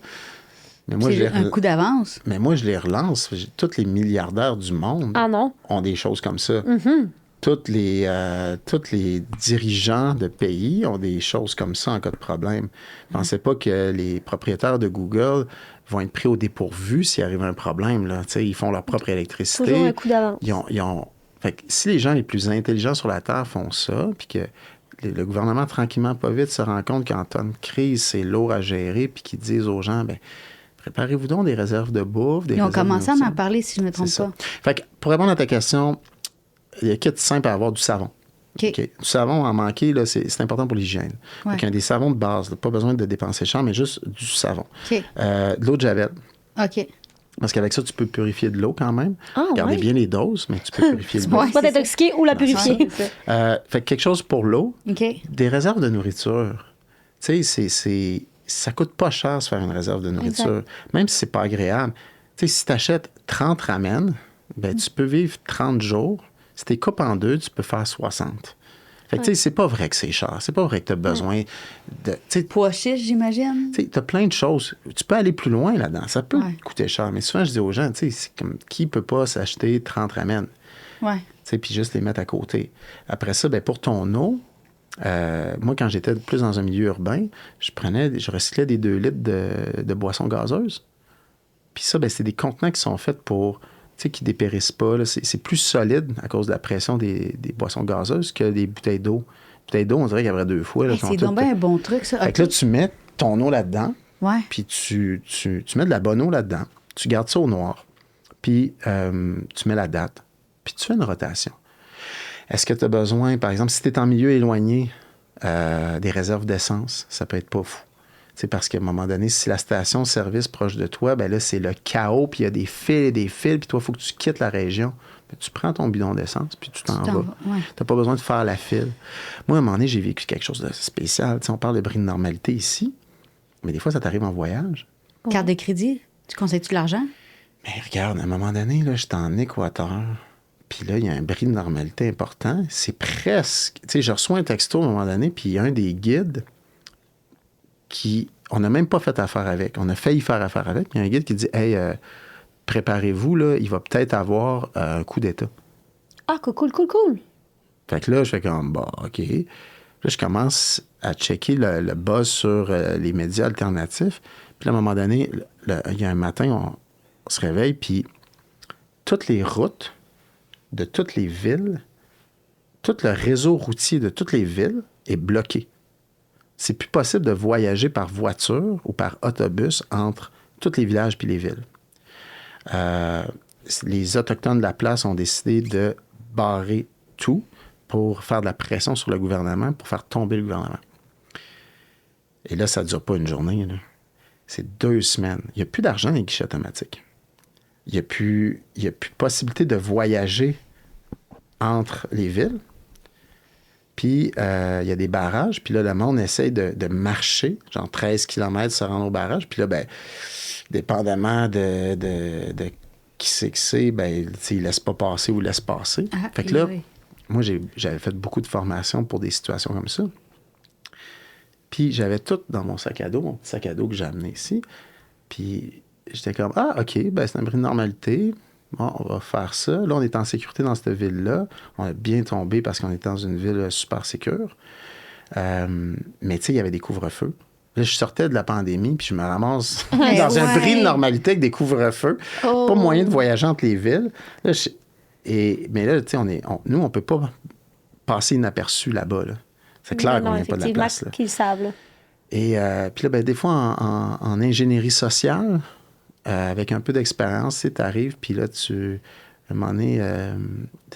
Mais moi, C'est un coup d'avance. Mais moi, je les relance. Tous les milliardaires du monde Ah non? ont des choses comme ça. Tous les dirigeants de pays ont des choses comme ça en cas de problème. Pensez pas que les propriétaires de Google vont être pris au dépourvu s'il arrive un problème. Là. Ils font leur propre électricité. Toujours un coup d'avance. Fait que si les gens les plus intelligents sur la Terre font ça, puis que le gouvernement, tranquillement, pas vite, se rend compte qu'en temps de crise, c'est lourd à gérer, puis qu'ils disent aux gens, ben préparez-vous donc des réserves de bouffe. Ils ont commencé à m'en parler, si je ne me trompe C'est pas. ça. Fait que pour répondre à ta question, il y a un kit simple à avoir du savon. OK. OK. Du savon, en manquer, là, c'est important pour l'hygiène. Ouais. Fait qu'il y a des savons de base, là, pas besoin de dépenser cher, mais juste du savon. OK. De l'eau de javel. OK. Parce qu'avec ça, tu peux purifier de l'eau quand même. Ah, Gardez ouais. bien les doses, mais tu peux purifier de l'eau. Ouais. Pas c'est t'intoxiquer ou la purifier. Fait que quelque chose pour l'eau, OK. des réserves de nourriture. Tu sais, ça coûte pas cher se faire une réserve de nourriture, Exact. même si c'est pas agréable. Tu sais, si tu achètes 30 ramen, ben, tu peux vivre 30 jours. Si tu coupes en deux, tu peux faire 60. Fait que, tu sais, c'est pas vrai que c'est cher. C'est pas vrai que tu as besoin de. Tu sais, Pois chiche, j'imagine. tu as plein de choses. Tu peux aller plus loin là-dedans. Ça peut Ouais. coûter cher. Mais souvent, je dis aux gens, tu sais, c'est comme qui peut pas s'acheter 30 ramen? Ouais. Tu sais, puis juste les mettre à côté. Après ça, ben, pour ton eau, moi, quand j'étais plus dans un milieu urbain, je recyclais des 2 litres de boissons gazeuses. Puis ça, ben, c'est des contenants qui sont faits pour, tu sais, qui dépérissent pas. Là. C'est plus solide à cause de la pression des boissons gazeuses que des bouteilles d'eau. Bouteilles d'eau, on dirait qu'il y avait 2 fois. Là, Hey, c'est donc bien un bon truc, ça. Fait que là, tu mets ton eau là-dedans, Ouais. puis tu mets de la bonne eau là-dedans. Tu gardes ça au noir. Puis tu mets la date. Puis tu fais une rotation. Est-ce que tu as besoin, par exemple, si tu es en milieu éloigné, des réserves d'essence, ça peut être pas fou. C'est parce qu'à un moment donné, si la station-service proche de toi, ben là, c'est le chaos, puis il y a des fils et des fils, puis toi, il faut que tu quittes la région. Ben, tu prends ton bidon d'essence, puis tu t'en vas. ouais. Tu n'as pas besoin de faire la file. Moi, à un moment donné, j'ai vécu quelque chose de spécial. Tu sais, on parle de bris de normalité ici, mais des fois, ça t'arrive en voyage. Carte de crédit, tu conseilles-tu de l'argent? Mais regarde, à un moment donné, là, j'étais en Équateur, Puis là, il y a un bris de normalité important. C'est presque... Tu sais, je reçois un texto à un moment donné, puis il y a un des guides qui... On n'a même pas fait affaire avec. On a failli faire affaire avec. Il y a un guide qui dit « Hey, préparez-vous, là, il va peut-être avoir un coup d'État. » Ah, cool. Fait que là, je fais comme, bah, OK. Là, je commence à checker le buzz sur les médias alternatifs. Puis là, à un moment donné, il y a un matin, on se réveille, puis toutes les routes de toutes les villes, tout le réseau routier de toutes les villes est bloqué. C'est plus possible de voyager par voiture ou par autobus entre tous les villages puis les villes. Les Autochtones de la place ont décidé de barrer tout pour faire de la pression sur le gouvernement, pour faire tomber le gouvernement. Et là, ça ne dure pas une journée. Là. C'est 2 semaines. Il n'y a plus d'argent dans les guichets automatiques. Il n'y a plus possibilité de voyager entre les villes. Puis, il y a des barrages. Puis là, le monde essaye de marcher, genre 13 km, se rendre au barrage. Puis là, ben, dépendamment de qui c'est, ben, il ne laisse pas passer ou laisse passer. Fait que là, moi, j'avais fait beaucoup de formations pour des situations comme ça. Puis, j'avais tout dans mon sac à dos, mon petit sac à dos que j'ai amené ici. Puis, j'étais comme, ah, OK, ben, c'est un bris de normalité. Bon, on va faire ça. Là, on est en sécurité dans cette ville-là. On a bien tombé parce qu'on est dans une ville super sécure. Mais tu sais, il y avait des couvre-feux. Là, je sortais de la pandémie, puis je me ramasse dans un bris de normalité avec des couvre-feux. Pas moyen de voyager entre les villes. Là, mais là, tu sais, nous, on peut pas passer inaperçu là-bas. Là. C'est clair qu'on n'a pas de la place. Là. Qu'ils savent. Là. Et puis là, ben, des fois, en ingénierie sociale, avec un peu d'expérience, tu arrives, puis là, à un moment donné,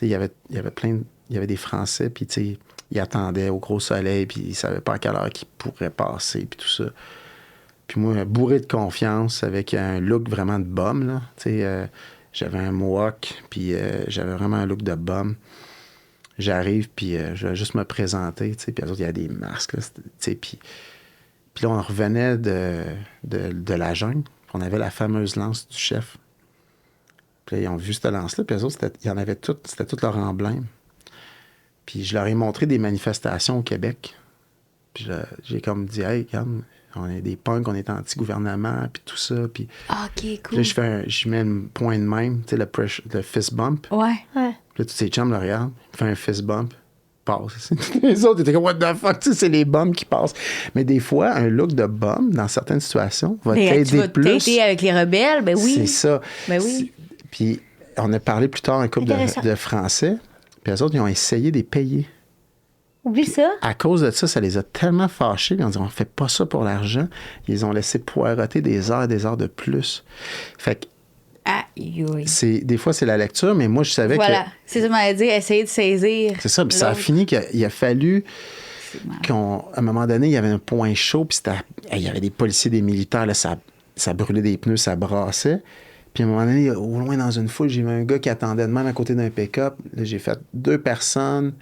il y avait des Français, puis tu sais, ils attendaient au gros soleil, puis ils savaient pas à quelle heure qu'ils pourraient passer, puis tout ça. Puis moi, bourré de confiance, avec un look vraiment de bum, là, tu sais, j'avais un mohawk, puis j'avais vraiment un look de bum. J'arrive, puis je vais juste me présenter, tu sais, puis il y a des masques, là, tu sais, puis là, on revenait de la jungle. On avait la fameuse lance du chef. Puis là, ils ont vu cette lance-là, puis eux autres, il y en avait toutes, c'était tout leur emblème. Puis je leur ai montré des manifestations au Québec. Puis j'ai comme dit, hey, regarde, on est des punks, on est anti-gouvernement, puis tout ça. Puis OK, cool. Puis là, je mets un point de même, tu sais, le fist bump. Ouais. Puis là, tous ces chums le regardent, il fait un fist bump. Passe. Les autres étaient comme, what the fuck, tu sais, c'est les bums qui passent. Mais des fois, un look de bum, dans certaines situations, va t'aider plus. T'aider avec les rebelles, ben oui. C'est ça. Ben oui. Puis, on a parlé plus tard un couple de Français, puis les autres, ils ont essayé de les payer. Oublie Puis, ça. À cause de ça, ça les a tellement fâchés. Ils ont dit, on fait pas ça pour l'argent. Ils ont laissé poireauter des heures et des heures de plus. Fait que, des fois, c'est la lecture, mais moi, je savais que... Voilà, c'est ça, m'avait dit, essayer de saisir. C'est ça, puis ça a fini qu'il a fallu qu'à un moment donné, il y avait un point chaud, puis il y avait des policiers, des militaires, là, ça brûlait des pneus, ça brassait. Puis à un moment donné, au loin dans une foule, j'ai vu un gars qui attendait de même à côté d'un pick-up. Là, j'ai fait 2 personnes,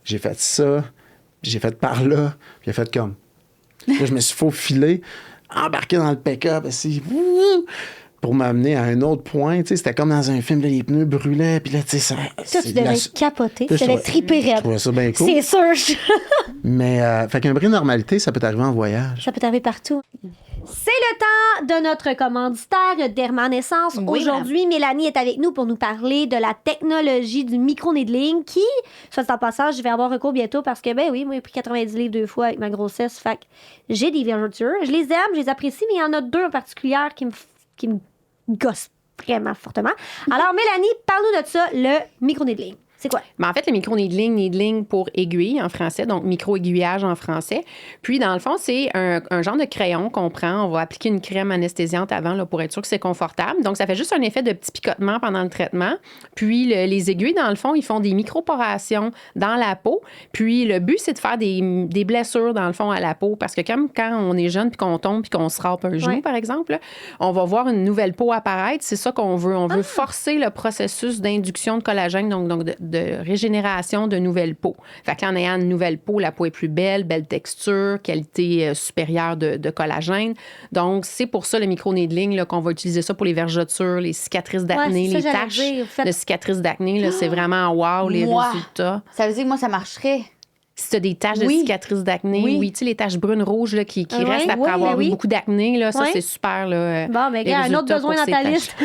j'ai fait ça, j'ai fait par là, puis j'ai fait comme... Là, je me suis faufilé, embarqué dans le pick-up, assis... pour m'amener à un autre point. Tu sais, c'était comme dans un film, là, les pneus brûlaient, puis là, tu sais, ça... Toi, tu devais capoter. Tu devais triper raide. Je trouvais ça bien cool. C'est sûr. Mais, fait qu'un bris de normalité, ça peut arriver en voyage. Ça peut arriver partout. C'est le temps de notre commanditaire Dermanescence. Oui, aujourd'hui, Mélanie est avec nous pour nous parler de la technologie du micro-needling qui, soit dit en passant, je vais avoir recours bientôt parce que, ben oui, moi, j'ai pris 90 livres 2 fois avec ma grossesse. Fait que j'ai des vergetures. Je les aime, je les apprécie, mais il y en a 2 en particulier qui me gosse vraiment fortement. Alors, Mélanie, parle-nous de ça, le micro-needling. C'est quoi? Mais en fait, le micro-needling pour aiguille en français, donc micro-aiguillage en français. Puis, dans le fond, c'est un genre de crayon qu'on prend. On va appliquer une crème anesthésiante avant là, pour être sûr que c'est confortable. Donc, ça fait juste un effet de petit picotement pendant le traitement. Puis, les aiguilles, dans le fond, ils font des microporations dans la peau. Puis, le but, c'est de faire des blessures, dans le fond, à la peau. Parce que comme quand on est jeune puis qu'on tombe puis qu'on se râpe un genou, par exemple, là, on va voir une nouvelle peau apparaître. C'est ça qu'on veut. On veut forcer le processus d'induction de collagène, donc de régénération de nouvelles peaux. Fait que là, en ayant une nouvelle peau, la peau est plus belle texture, qualité supérieure de collagène. Donc, c'est pour ça le micro-needling, là, qu'on va utiliser ça pour les vergetures, les cicatrices d'acné, Ouais, c'est ça, les j'allais taches dire. de cicatrices d'acné. Là, c'est vraiment wow, les résultats. Ça veut dire que moi, ça marcherait. Si tu as des taches de Oui. cicatrices d'acné, Oui. tu sais, les taches brunes rouges là, qui Ah ouais? restent après Oui, avoir oui. eu beaucoup d'acné, là, ça, Ouais. c'est super. Là, Bon, ben, les gars, un autre résultats besoin pour dans ta ces liste.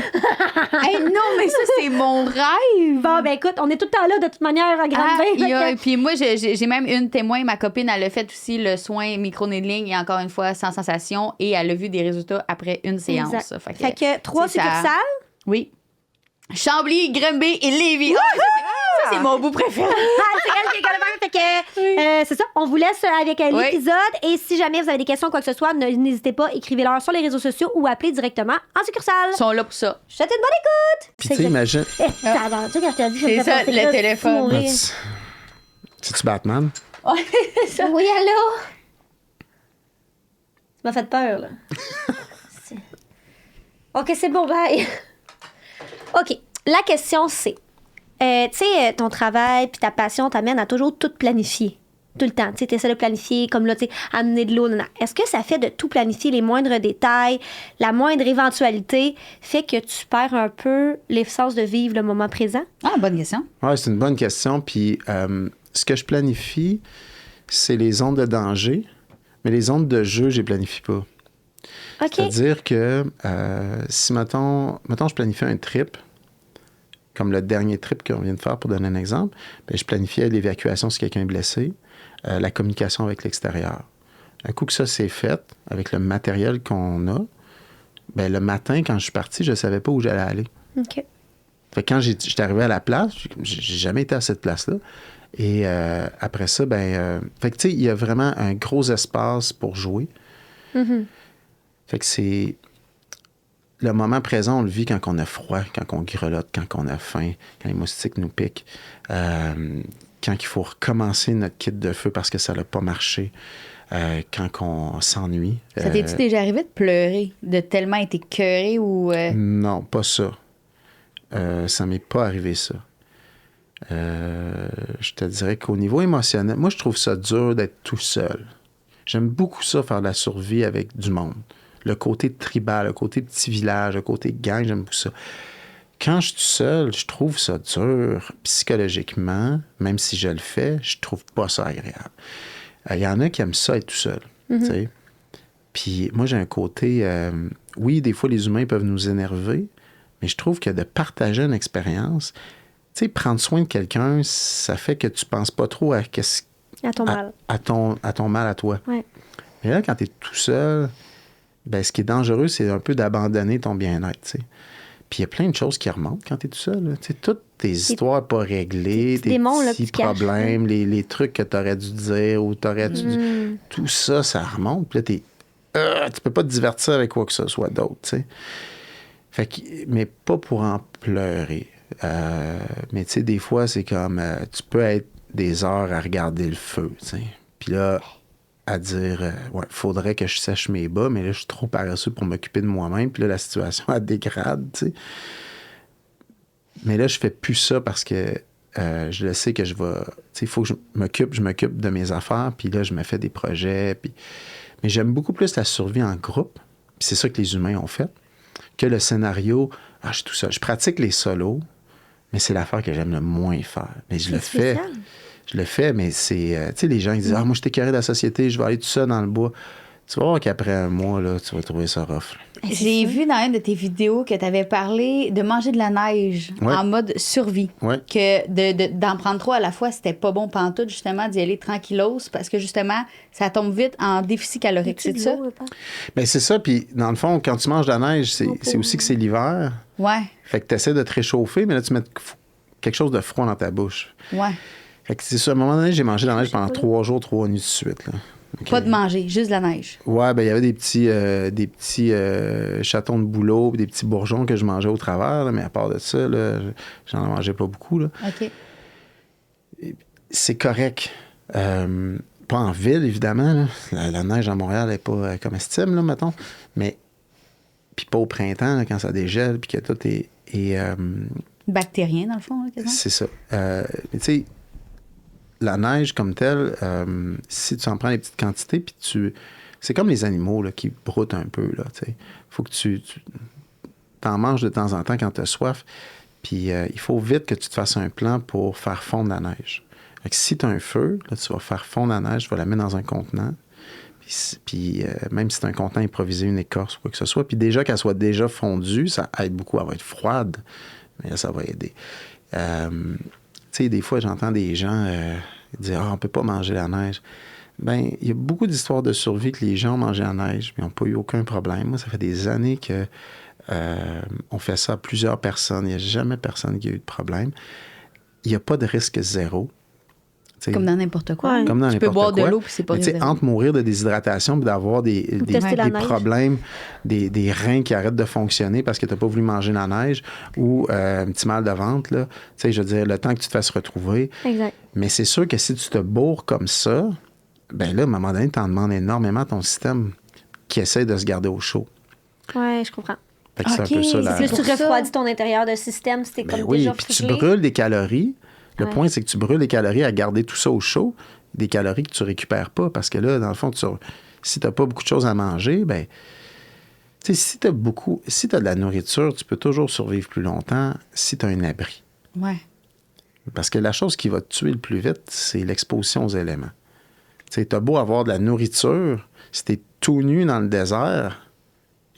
Hey, non, mais ça, c'est mon rêve. Bon, ben, écoute, on est tout le temps là, de toute manière, à Grande Bay. Puis moi, j'ai même une témoin, ma copine, elle a fait aussi le soin micro-needling et encore une fois, sans sensation, et elle a vu des résultats après une séance. Exact. Fait que 3 c'est ça. succursales. Oui. Chambly, Granby et Lévis. Ça, c'est mon bout préféré. C'est elle qui est gonna faire. Fait que, c'est ça. On vous laisse avec Oui. l'épisode. Et si jamais vous avez des questions, quoi que ce soit, n'hésitez pas, écrivez-leur sur les réseaux sociaux ou appelez directement en succursale. Ils sont là pour ça. Je te souhaite une bonne écoute. Puis, tu sais, imagine. Tu sais, quand je t'ai dit, je C'est me ça, fais le penser téléphone. mourir. C'est-tu Batman? Ouais, c'est ça. Oui, allô? Tu m'as fait peur, là. OK, c'est bon, bye. OK. La question, c'est... tu sais, ton travail puis ta passion t'amène à toujours tout planifier. Tout le temps. Tu essaies de planifier, comme là, tu sais, amener de l'eau. Est-ce que ça fait de tout planifier, les moindres détails, la moindre éventualité, fait que tu perds un peu l'essence de vivre le moment présent? Ah, bonne question. Oui, c'est une bonne question. Puis, ce que je planifie, c'est les zones de danger, mais les zones de jeu, je les planifie pas. OK. C'est-à-dire que si, mettons, je planifie un trip, comme le dernier trip qu'on vient de faire, pour donner un exemple, bien, je planifiais l'évacuation si quelqu'un est blessé, la communication avec l'extérieur. Un coup que ça c'est fait, avec le matériel qu'on a, bien, le matin, quand je suis parti, je ne savais pas où j'allais aller. OK. Fait que quand j'étais arrivé à la place, j'ai jamais été à cette place-là. Et après ça, fait que tu sais, il y a vraiment un gros espace pour jouer. Fait que c'est... Le moment présent, on le vit quand on a froid, quand on grelotte, quand on a faim, quand les moustiques nous piquent, quand il faut recommencer notre kit de feu parce que ça n'a pas marché, quand on s'ennuie. Ça t'es-tu déjà arrivé de pleurer, de tellement être écœuré ou... Non, pas ça. Ça m'est pas arrivé, ça. Je te dirais qu'au niveau émotionnel, moi, je trouve ça dur d'être tout seul. J'aime beaucoup ça, faire de la survie avec du monde. Le côté tribal, le côté petit village, le côté gang, j'aime beaucoup ça. Quand je suis tout seul, je trouve ça dur psychologiquement, même si je le fais, je trouve pas ça agréable. Il y en a qui aiment ça être tout seul, tu sais. Puis moi, j'ai un côté... oui, des fois, les humains peuvent nous énerver, mais je trouve que de partager une expérience, tu sais, prendre soin de quelqu'un, ça fait que tu penses pas trop à À ton mal. à ton mal à toi. Ouais. Mais là, quand tu es tout seul, ben, ce qui est dangereux, c'est un peu d'abandonner ton bien-être, tu sais. Puis il y a plein de choses qui remontent quand tu es tout seul. Là. Tu sais, toutes tes histoires pas réglées, tes démons, là, petits que tu caches, problèmes, les trucs que tu aurais dû dire ou tu aurais dû... Tout ça, ça remonte. Puis là, tu peux pas te divertir avec quoi que ce soit d'autre, tu sais. Fait que, mais pas pour en pleurer. Mais tu sais, des fois, c'est comme... tu peux être des heures à regarder le feu, tu sais. Puis là, à dire, ouais, faudrait que je sèche mes bas, mais là, je suis trop paresseux pour m'occuper de moi-même. Puis là, la situation, elle dégrade, tu sais. Mais là, je fais plus ça parce que je le sais que je vais... Tu sais, il faut que je m'occupe de mes affaires. Puis là, je me fais des projets. Puis... Mais j'aime beaucoup plus la survie en groupe. Puis c'est ça que les humains ont fait. Que le scénario, je suis tout seul. Je pratique les solos, mais c'est l'affaire que j'aime le moins faire. Mais je le fais. spécial. Je le fais, mais c'est... tu sais, les gens ils disent « Ah, moi, je suis écœuré de la société, je vais aller tout seul dans le bois. » Tu vas voir qu'après un mois, là, tu vas trouver ça rough. J'ai vu dans une de tes vidéos que tu avais parlé de manger de la neige Ouais. en mode survie. Ouais. Que d'en prendre trop à la fois, c'était pas bon pantoute, justement, d'y aller tranquillos parce que, justement, ça tombe vite en déficit calorique. C'est ça? Bien, c'est ça. Puis, dans le fond, quand tu manges de la neige, c'est aussi que c'est l'hiver. Ouais, Fait que tu essaies de te réchauffer, mais là, tu mets quelque chose de froid dans ta bouche. ouais. Fait que c'est ça. À un moment donné, j'ai mangé de la neige pendant 3 jours, 3 nuits de suite. Là. OK. Pas de manger, juste de la neige. Ouais, ben il y avait des petits chatons de bouleau puis des petits bourgeons que je mangeais au travers, là, mais à part de ça, là, j'en mangeais pas beaucoup. Là. OK. C'est correct. Pas en ville, évidemment. Là. La neige à Montréal n'est pas comestible, là, mettons. Mais, puis pas au printemps, là, quand ça dégèle, puis que tout est... Bactérien, dans le fond, là, quasiment. C'est ça. Mais tu sais, la neige comme telle, si tu en prends des petites quantités, puis c'est comme les animaux là, qui broutent un peu. Il faut que tu t'en manges de temps en temps quand tu as soif. Puis il faut vite que tu te fasses un plan pour faire fondre la neige. Fait que si tu as un feu, là, tu vas faire fondre la neige, tu vas la mettre dans un contenant. Puis même si c'est un contenant improvisé, une écorce ou quoi que ce soit, puis déjà qu'elle soit déjà fondue, ça aide beaucoup. Elle va être froide, mais là, ça va aider. Tu sais, des fois, j'entends des gens dire « Ah, on peut pas manger la neige ». Bien, il y a beaucoup d'histoires de survie que les gens ont mangé la neige, mais ils n'ont pas eu aucun problème. Moi, ça fait des années que on fait ça à plusieurs personnes. Il n'y a jamais personne qui a eu de problème. Il n'y a pas de risque zéro. T'sais, comme dans n'importe quoi. Comme dans tu peux boire de l'eau puis c'est pas risque. Entre mourir de déshydratation et d'avoir des problèmes, des reins qui arrêtent de fonctionner parce que tu n'as pas voulu manger la neige ou un petit mal de ventre, là, je veux dire, le temps que tu te fasses retrouver. Exact. Mais c'est sûr que si tu te bourres comme ça, ben là, à un moment donné, tu en demandes énormément à ton système qui essaie de se garder au chaud. Oui, je comprends. Fait que c'est un peu ça. Plus tu refroidis ton intérieur de système, c'était comme déjà puis frigier. tu brûles des calories. Le point, c'est que tu brûles des calories à garder tout ça au chaud, des calories que tu récupères pas, parce que là, dans le fond, si tu n'as pas beaucoup de choses à manger, ben, tu sais, si tu as de la nourriture, tu peux toujours survivre plus longtemps si tu as un abri. Ouais. Parce que la chose qui va te tuer le plus vite, c'est l'exposition aux éléments. Tu sais, t'as beau avoir de la nourriture, si t'es tout nu dans le désert,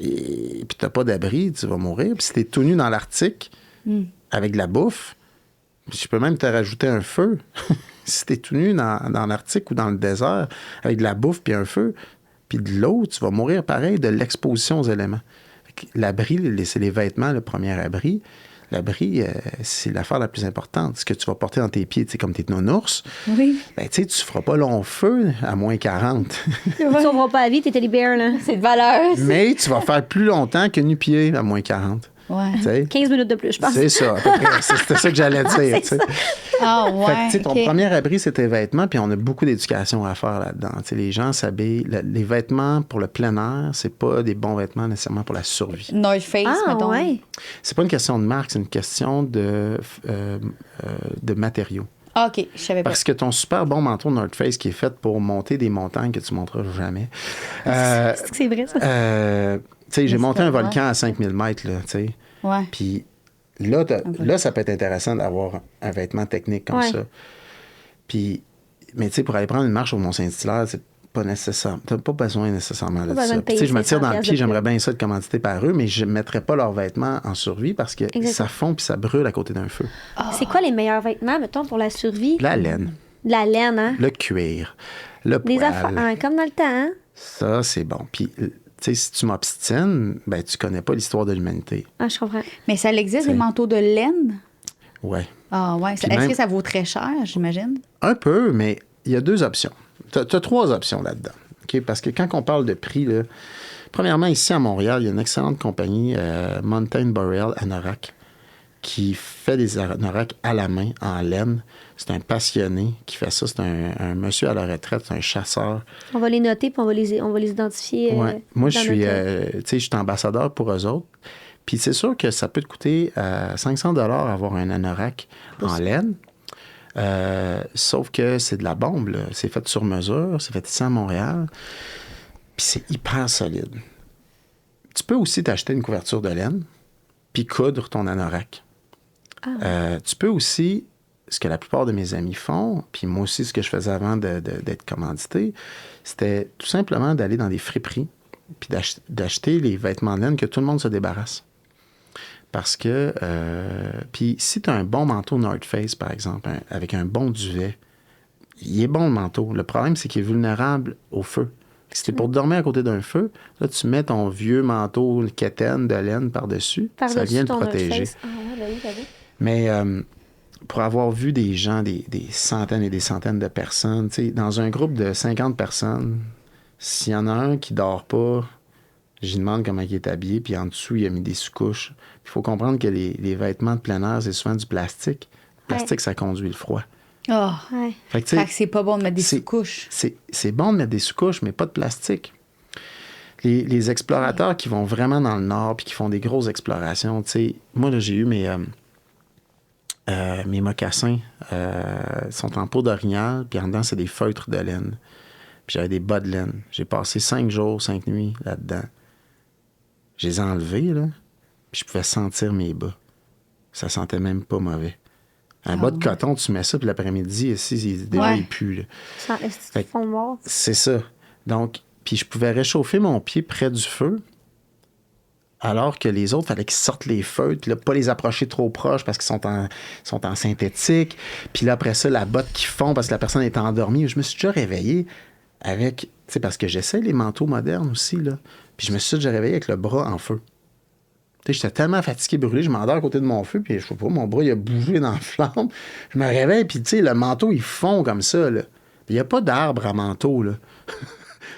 et puis t'as pas d'abri, tu vas mourir. Puis si t'es tout nu dans l'Arctique, avec de la bouffe, je peux même te rajouter un feu. Si t'es tout nu dans l'Arctique ou dans le désert, avec de la bouffe puis un feu, puis de l'eau, tu vas mourir pareil de l'exposition aux éléments. L'abri, c'est les vêtements, le premier abri. L'abri, c'est l'affaire la plus importante. Ce que tu vas porter dans tes pieds, tu sais, comme tes nounours, ben, tu sais, tu feras pas long feu à moins 40. Tu ne sauveras pas la vie, t'es teddy bear, là. C'est de valeur. Mais tu vas faire plus longtemps que nu-pied à moins 40. Ouais. T'sais? 15 minutes de plus, je pense. C'est ça, à peu près. C'était ça que j'allais dire. C'est ça. Ah, ouais. Fait que, tu sais, ton premier abri, c'est tes vêtements, puis on a beaucoup d'éducation à faire là-dedans. Tu sais, les gens s'habillent. Les vêtements pour le plein air, c'est pas des bons vêtements nécessairement pour la survie. North Face, mettons. Ouais. C'est pas une question de marque, c'est une question de matériaux. Ah, OK, je savais pas. Parce que ton super bon manteau North Face qui est fait pour monter des montagnes que tu monteras jamais. C'est que c'est vrai, ça. Tu sais, j'ai monté un vrai. volcan à 5000 mètres, là, tu sais. Ouais. Puis là, ça peut être intéressant d'avoir un vêtement technique comme ça. Puis, mais tu sais, pour aller prendre une marche au Mont-Saint-Hilaire, c'est pas nécessaire. T'as pas besoin nécessairement de ça. Tu sais, je me tire dans le pied, j'aimerais bien ça de commanditer par eux, mais je ne mettrais pas leurs vêtements en survie parce que ça fond puis ça brûle à côté d'un feu. C'est quoi les meilleurs vêtements, mettons, pour la survie? La laine, De la laine, hein? le cuir, le Des poil. affaires, hein, comme dans le temps, hein? Ça, c'est bon. Puis, tu sais, si tu m'obstines, ben tu connais pas l'histoire de l'humanité. Ah, je comprends. Mais ça existe, des manteaux de laine? Ouais. Ah, ouais. Puis Est-ce même- que ça vaut très cher, j'imagine? Un peu, mais il y a deux options. Tu as 3 options là-dedans. OK? Parce que quand on parle de prix, là, premièrement, ici à Montréal, il y a une excellente compagnie, Mountain Boreal Anorak, qui fait des anoraks à la main, en laine. C'est un passionné qui fait ça. C'est un monsieur à la retraite, c'est un chasseur. On va les noter puis on va les identifier. Ouais. Moi, je dans suis, notre- tu sais, je suis ambassadeur pour eux autres. Puis c'est sûr que ça peut te coûter 500 $ avoir un anorak en laine. Sauf que c'est de la bombe, là. C'est fait sur mesure, c'est fait ici à Montréal. Puis c'est hyper solide. Tu peux aussi t'acheter une couverture de laine, puis coudre ton anorak. Tu peux aussi, ce que la plupart de mes amis font, puis moi aussi, ce que je faisais avant d'être commandité, c'était tout simplement d'aller dans des friperies, puis d'acheter les vêtements de laine que tout le monde se débarrasse. Parce que, puis si tu as un bon manteau North Face, par exemple, avec un bon duvet, il est bon le manteau. Le problème, c'est qu'il est vulnérable au feu. Si tu es pour dormir à côté d'un feu, là, tu mets ton vieux manteau quétaine de laine par-dessus, ça vient le ton protéger. Face. Ah, ouais, ben oui, ben oui. Mais pour avoir vu des gens, des centaines et des centaines de personnes, tu sais, dans un groupe de 50 personnes, s'il y en a un qui dort pas, j'y demande comment il est habillé, puis en dessous, il a mis des sous-couches. Il faut comprendre que les vêtements de plein air, c'est souvent du plastique. Le plastique, ça conduit le froid. Oh. Ouais. Fait que, tu sais, Fait que c'est pas bon de mettre des c'est- sous-couches. c'est bon de mettre des sous-couches, mais pas de plastique. Les explorateurs qui vont vraiment dans le nord puis qui font des grosses explorations, tu sais, moi, là, j'ai eu mes mocassins sont en peau d'orignal, puis en dedans, c'est des feutres de laine. Puis j'avais des bas de laine. J'ai passé 5 jours, 5 nuits là-dedans. Je les ai enlevés, là, puis je pouvais sentir mes bas. Ça sentait même pas mauvais. Un bas de coton, tu mets ça, puis l'après-midi, ici, déjà, il pue. Là. Ça, c'est fond noir. C'est ça. Donc, puis je pouvais réchauffer mon pied près du feu, alors que les autres, il fallait qu'ils sortent les feutres, puis là, pas les approcher trop proches parce qu'ils sont en synthétique. Puis là, après ça, la botte qui fond parce que la personne est endormie. Je me suis déjà réveillé avec... Tu sais, parce que j'essaie les manteaux modernes aussi, là. Puis je me suis déjà réveillé avec le bras en feu. Tu sais, j'étais tellement fatigué, brûlé, je m'endors à côté de mon feu, puis je sais pas, mon bras, il a bougé dans la flamme. Je me réveille, puis tu sais, le manteau, il fond comme ça, là. Il n'y a pas d'arbre à manteau, là.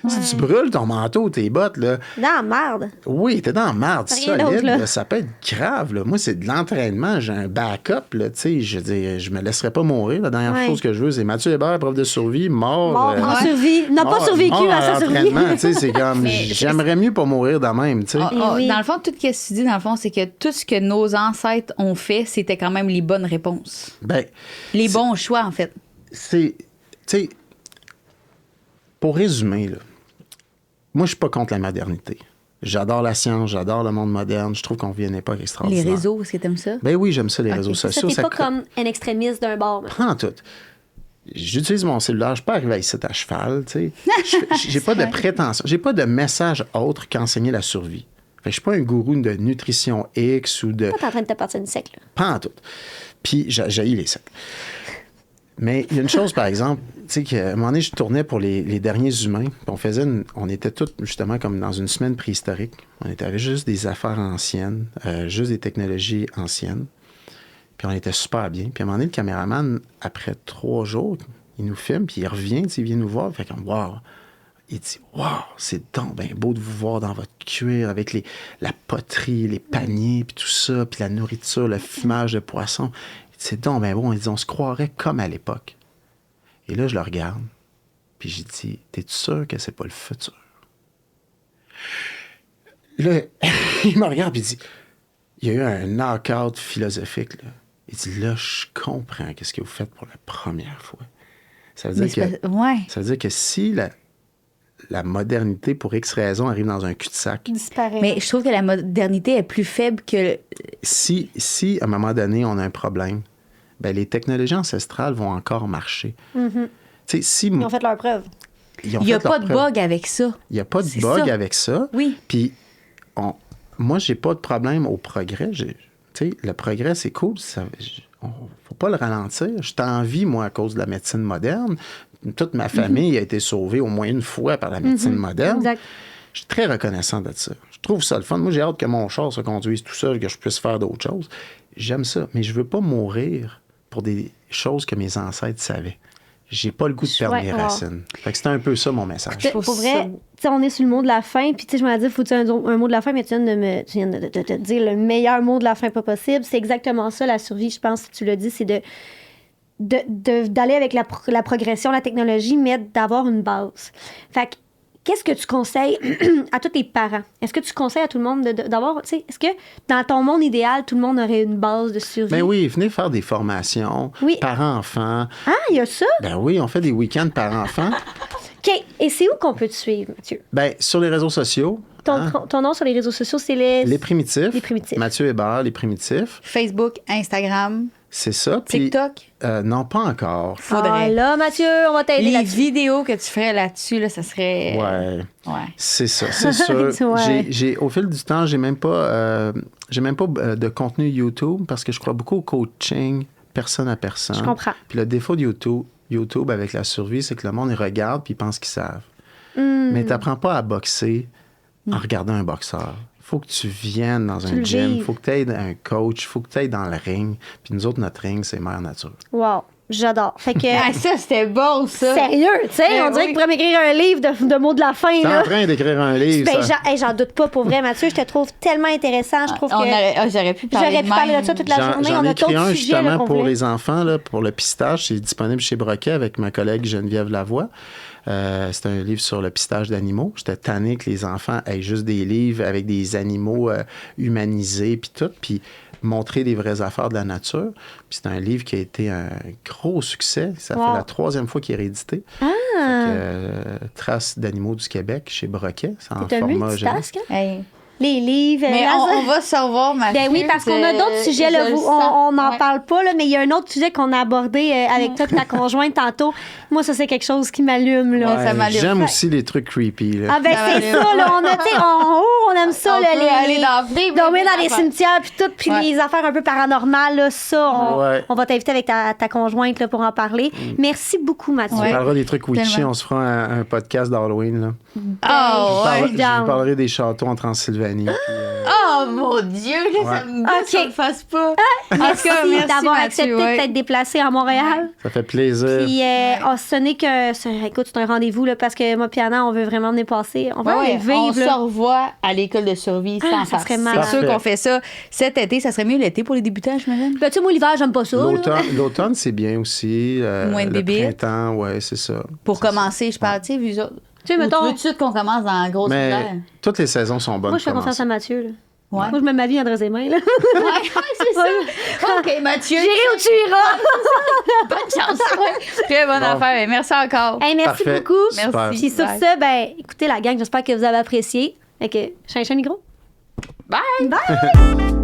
Si tu brûles ton manteau, tes bottes, là... Dans la merde. Oui, t'es dans la merde Rien solide. d'autre, là. Là, ça peut être grave. Là. Moi, c'est de l'entraînement. J'ai un backup. Là, je veux dire, je me laisserai pas mourir. La dernière chose que je veux, c'est Mathieu Hébert, prof de survie, mort. En survie. N'a pas survécu à sa survie. C'est comme, j'aimerais mieux pas mourir de même. Tu sais. Oui. Dans le fond, tout ce que tu dis, dans le fond, c'est que tout ce que nos ancêtres ont fait, c'était quand même les bonnes réponses. Ben, Les bons choix, en fait. c'est... Tu sais, pour résumer, là, moi, je suis pas contre la modernité. J'adore la science, j'adore le monde moderne. Je trouve qu'on vit à une époque Les extraordinaire. réseaux, est-ce que t'aimes ça? Ben oui, j'aime ça, les réseaux Ça, sociaux. t'es pas comme un extrémiste d'un bord. Prends tout. J'utilise mon cellulaire, je peux arriver ici à cheval, tu sais. J'ai pas de prétention, j'ai pas de message autre qu'enseigner la survie. Fait que je suis pas un gourou de nutrition X ou de... T'es en train de te partir une sec, là. Pas en tout. Puis j'haïs les secs. Mais il y a une chose, par exemple, tu sais, qu'à un moment donné, je tournais pour les derniers humains. Puis on était tous, justement, comme dans une semaine préhistorique. On était avec juste des affaires anciennes, juste des technologies anciennes. Puis on était super bien. Puis à un moment donné, le caméraman, après 3 jours, il nous filme, puis il revient, tu sais, il vient nous voir. Fait comme, wow. Il dit, wow, c'est donc bien beau de vous voir dans votre cuir avec la poterie, les paniers, puis tout ça, puis la nourriture, le fumage de poisson. C'est donc bien bon. Il dit, on se croirait comme à l'époque. Et là, je le regarde, puis j'ai dit, t'es-tu sûr que c'est pas le futur? Là, il me regarde, puis il dit, il y a eu un knock-out philosophique, là. Il dit, là, je comprends qu'est-ce que vous faites pour la première fois. Ça veut dire que si la modernité, pour X raison, arrive dans un cul-de-sac... Disparaît. Mais je trouve que la modernité est plus faible que... Si, à un moment donné, on a un problème, ben les technologies ancestrales vont encore marcher. Tu sais, si... Ils ont fait leur preuve. Il n'y a pas de bug avec ça. Il n'y a pas de bug avec ça. Oui. Puis, moi, j'ai pas de problème au progrès. Tu sais, le progrès, c'est cool. Faut pas le ralentir. Je t'envie, moi, à cause de la médecine moderne. Toute ma famille a été sauvée au moins une fois par la médecine moderne. Exact. Je suis très reconnaissant de ça. Je trouve ça le fun. Moi, j'ai hâte que mon char se conduise tout seul, que je puisse faire d'autres choses. J'aime ça. Mais je veux pas mourir pour des choses que mes ancêtres savaient. J'ai pas le goût de perdre mes racines. Fait que c'était un peu ça, mon message. Pour vrai, tu sais, on est sur le mot de la fin, puis tu sais, je me dis, faut-tu un mot de la fin, mais tu viens de te dire le meilleur mot de la fin pas possible. C'est exactement ça, la survie, je pense, si tu l'as dit, c'est d'aller avec la progression, la technologie, mais d'avoir une base. Fait que, qu'est-ce que tu conseilles à tous tes parents? Est-ce que tu conseilles à tout le monde d'avoir, tu sais, est-ce que dans ton monde idéal, tout le monde aurait une base de survie? Ben oui, venez faire des formations parents-enfants. Ah, il y a ça? Ben oui, on fait des week-ends parents-enfants. OK. Et c'est où qu'on peut te suivre, Mathieu? Ben sur les réseaux sociaux. Ton nom sur les réseaux sociaux, c'est les Primitifs. Les Primitifs. Mathieu Hébert, Les Primitifs. Facebook, Instagram. C'est ça. Puis, TikTok? Non, pas encore. Faudrait. Ah là, Mathieu, on va t'aider Les là-dessus. vidéos que tu ferais là-dessus, là, ça serait... Ouais. Ouais. C'est ça, c'est sûr. Ouais. Au fil du temps, j'ai même pas de contenu YouTube parce que je crois beaucoup au coaching personne à personne. Je comprends. Puis le défaut de YouTube avec la survie, c'est que le monde, il regarde puis ils pensent qu'ils savent. Mais tu n'apprends pas à boxer en regardant un boxeur. Il faut que tu viennes dans un gym, il faut que tu aies un coach, il faut que tu ailles dans le ring. Puis nous autres, notre ring, c'est Mère Nature. Wow, j'adore. Fait que... Ah, ça, c'était bon, ça. Sérieux, tu sais, on dirait qu'il pourrait m'écrire un livre de mots de la fin. T'es Là. en train d'écrire un livre, Ben, ça. j'en doute pas, pour vrai, Mathieu. Je te trouve tellement intéressant. Je trouve que J'aurais pu parler de ça toute la journée. J'en On ai a écrit d'autres un sujets là, justement qu'on pour voulait. les enfants, là, pour le pistage. C'est disponible chez Broquet avec ma collègue Geneviève Lavoie. C'est un livre sur le pistage d'animaux. J'étais tanné que les enfants aient juste des livres avec des animaux humanisés puis tout. Puis montrer les vraies affaires de la nature. Puis c'est un livre qui a été un gros succès. Ça fait la 3e fois qu'il est réédité. Traces d'animaux du Québec chez Broquet. C'est en format jeunesse. Hey. Les livres. Mais on va se revoir, Mathieu. Ben oui, parce qu'on a d'autres sujets. Là, on n'en parle pas, là, mais il y a un autre sujet qu'on a abordé avec toi et ta conjointe tantôt. Moi, ça, c'est quelque chose qui m'allume. Là. Ouais, ça m'allume. J'aime aussi les trucs creepy. Là. Ah ben c'est ça, là. On aime ça. On là, peut aller dormir dans les cimetières puis tout, puis les affaires un peu paranormales. Là, ça, on va t'inviter avec ta conjointe là, pour en parler. Merci beaucoup, Mathieu. On parlera des trucs witchy. On se fera un podcast d'Halloween. Là. Je vous parlerai des châteaux en Transylvanie. Oh mon Dieu, ça me fasse pas. Merci d'avoir accepté de t'être déplacé à Montréal. Ça fait plaisir. Puis, ce n'est que... Écoute, c'est un rendez-vous, là, parce que moi et Anna, on veut vraiment venir passer. On va aller vivre. On se revoit à l'école de survie sans ça serait malade. C'est sûr qu'on fait ça cet été. Ça serait mieux l'été pour les débutants, j'imagine. Ben, tu sais, moi, l'hiver, j'aime pas ça. L'automne, c'est bien aussi. Moins de bébés. Le printemps, ouais, c'est ça. Pour commencer, je parle, tu sais, vu ça. Tu sais, mettons... tout de suite qu'on commence dans la grosse hiver. Toutes les saisons sont bonnes. Moi, je fais confiance à Mathieu, là. Ouais. Moi, je mets ma vie entre ses mains, là. C'est ça. OK, Mathieu. J'irai où tu iras. Bonne chance. Très bonne affaire. Merci encore. Hey, merci beaucoup. Merci. Puis sur ce, ben, écoutez la gang, j'espère que vous avez apprécié. Fait que, change le micro. Bye. Bye.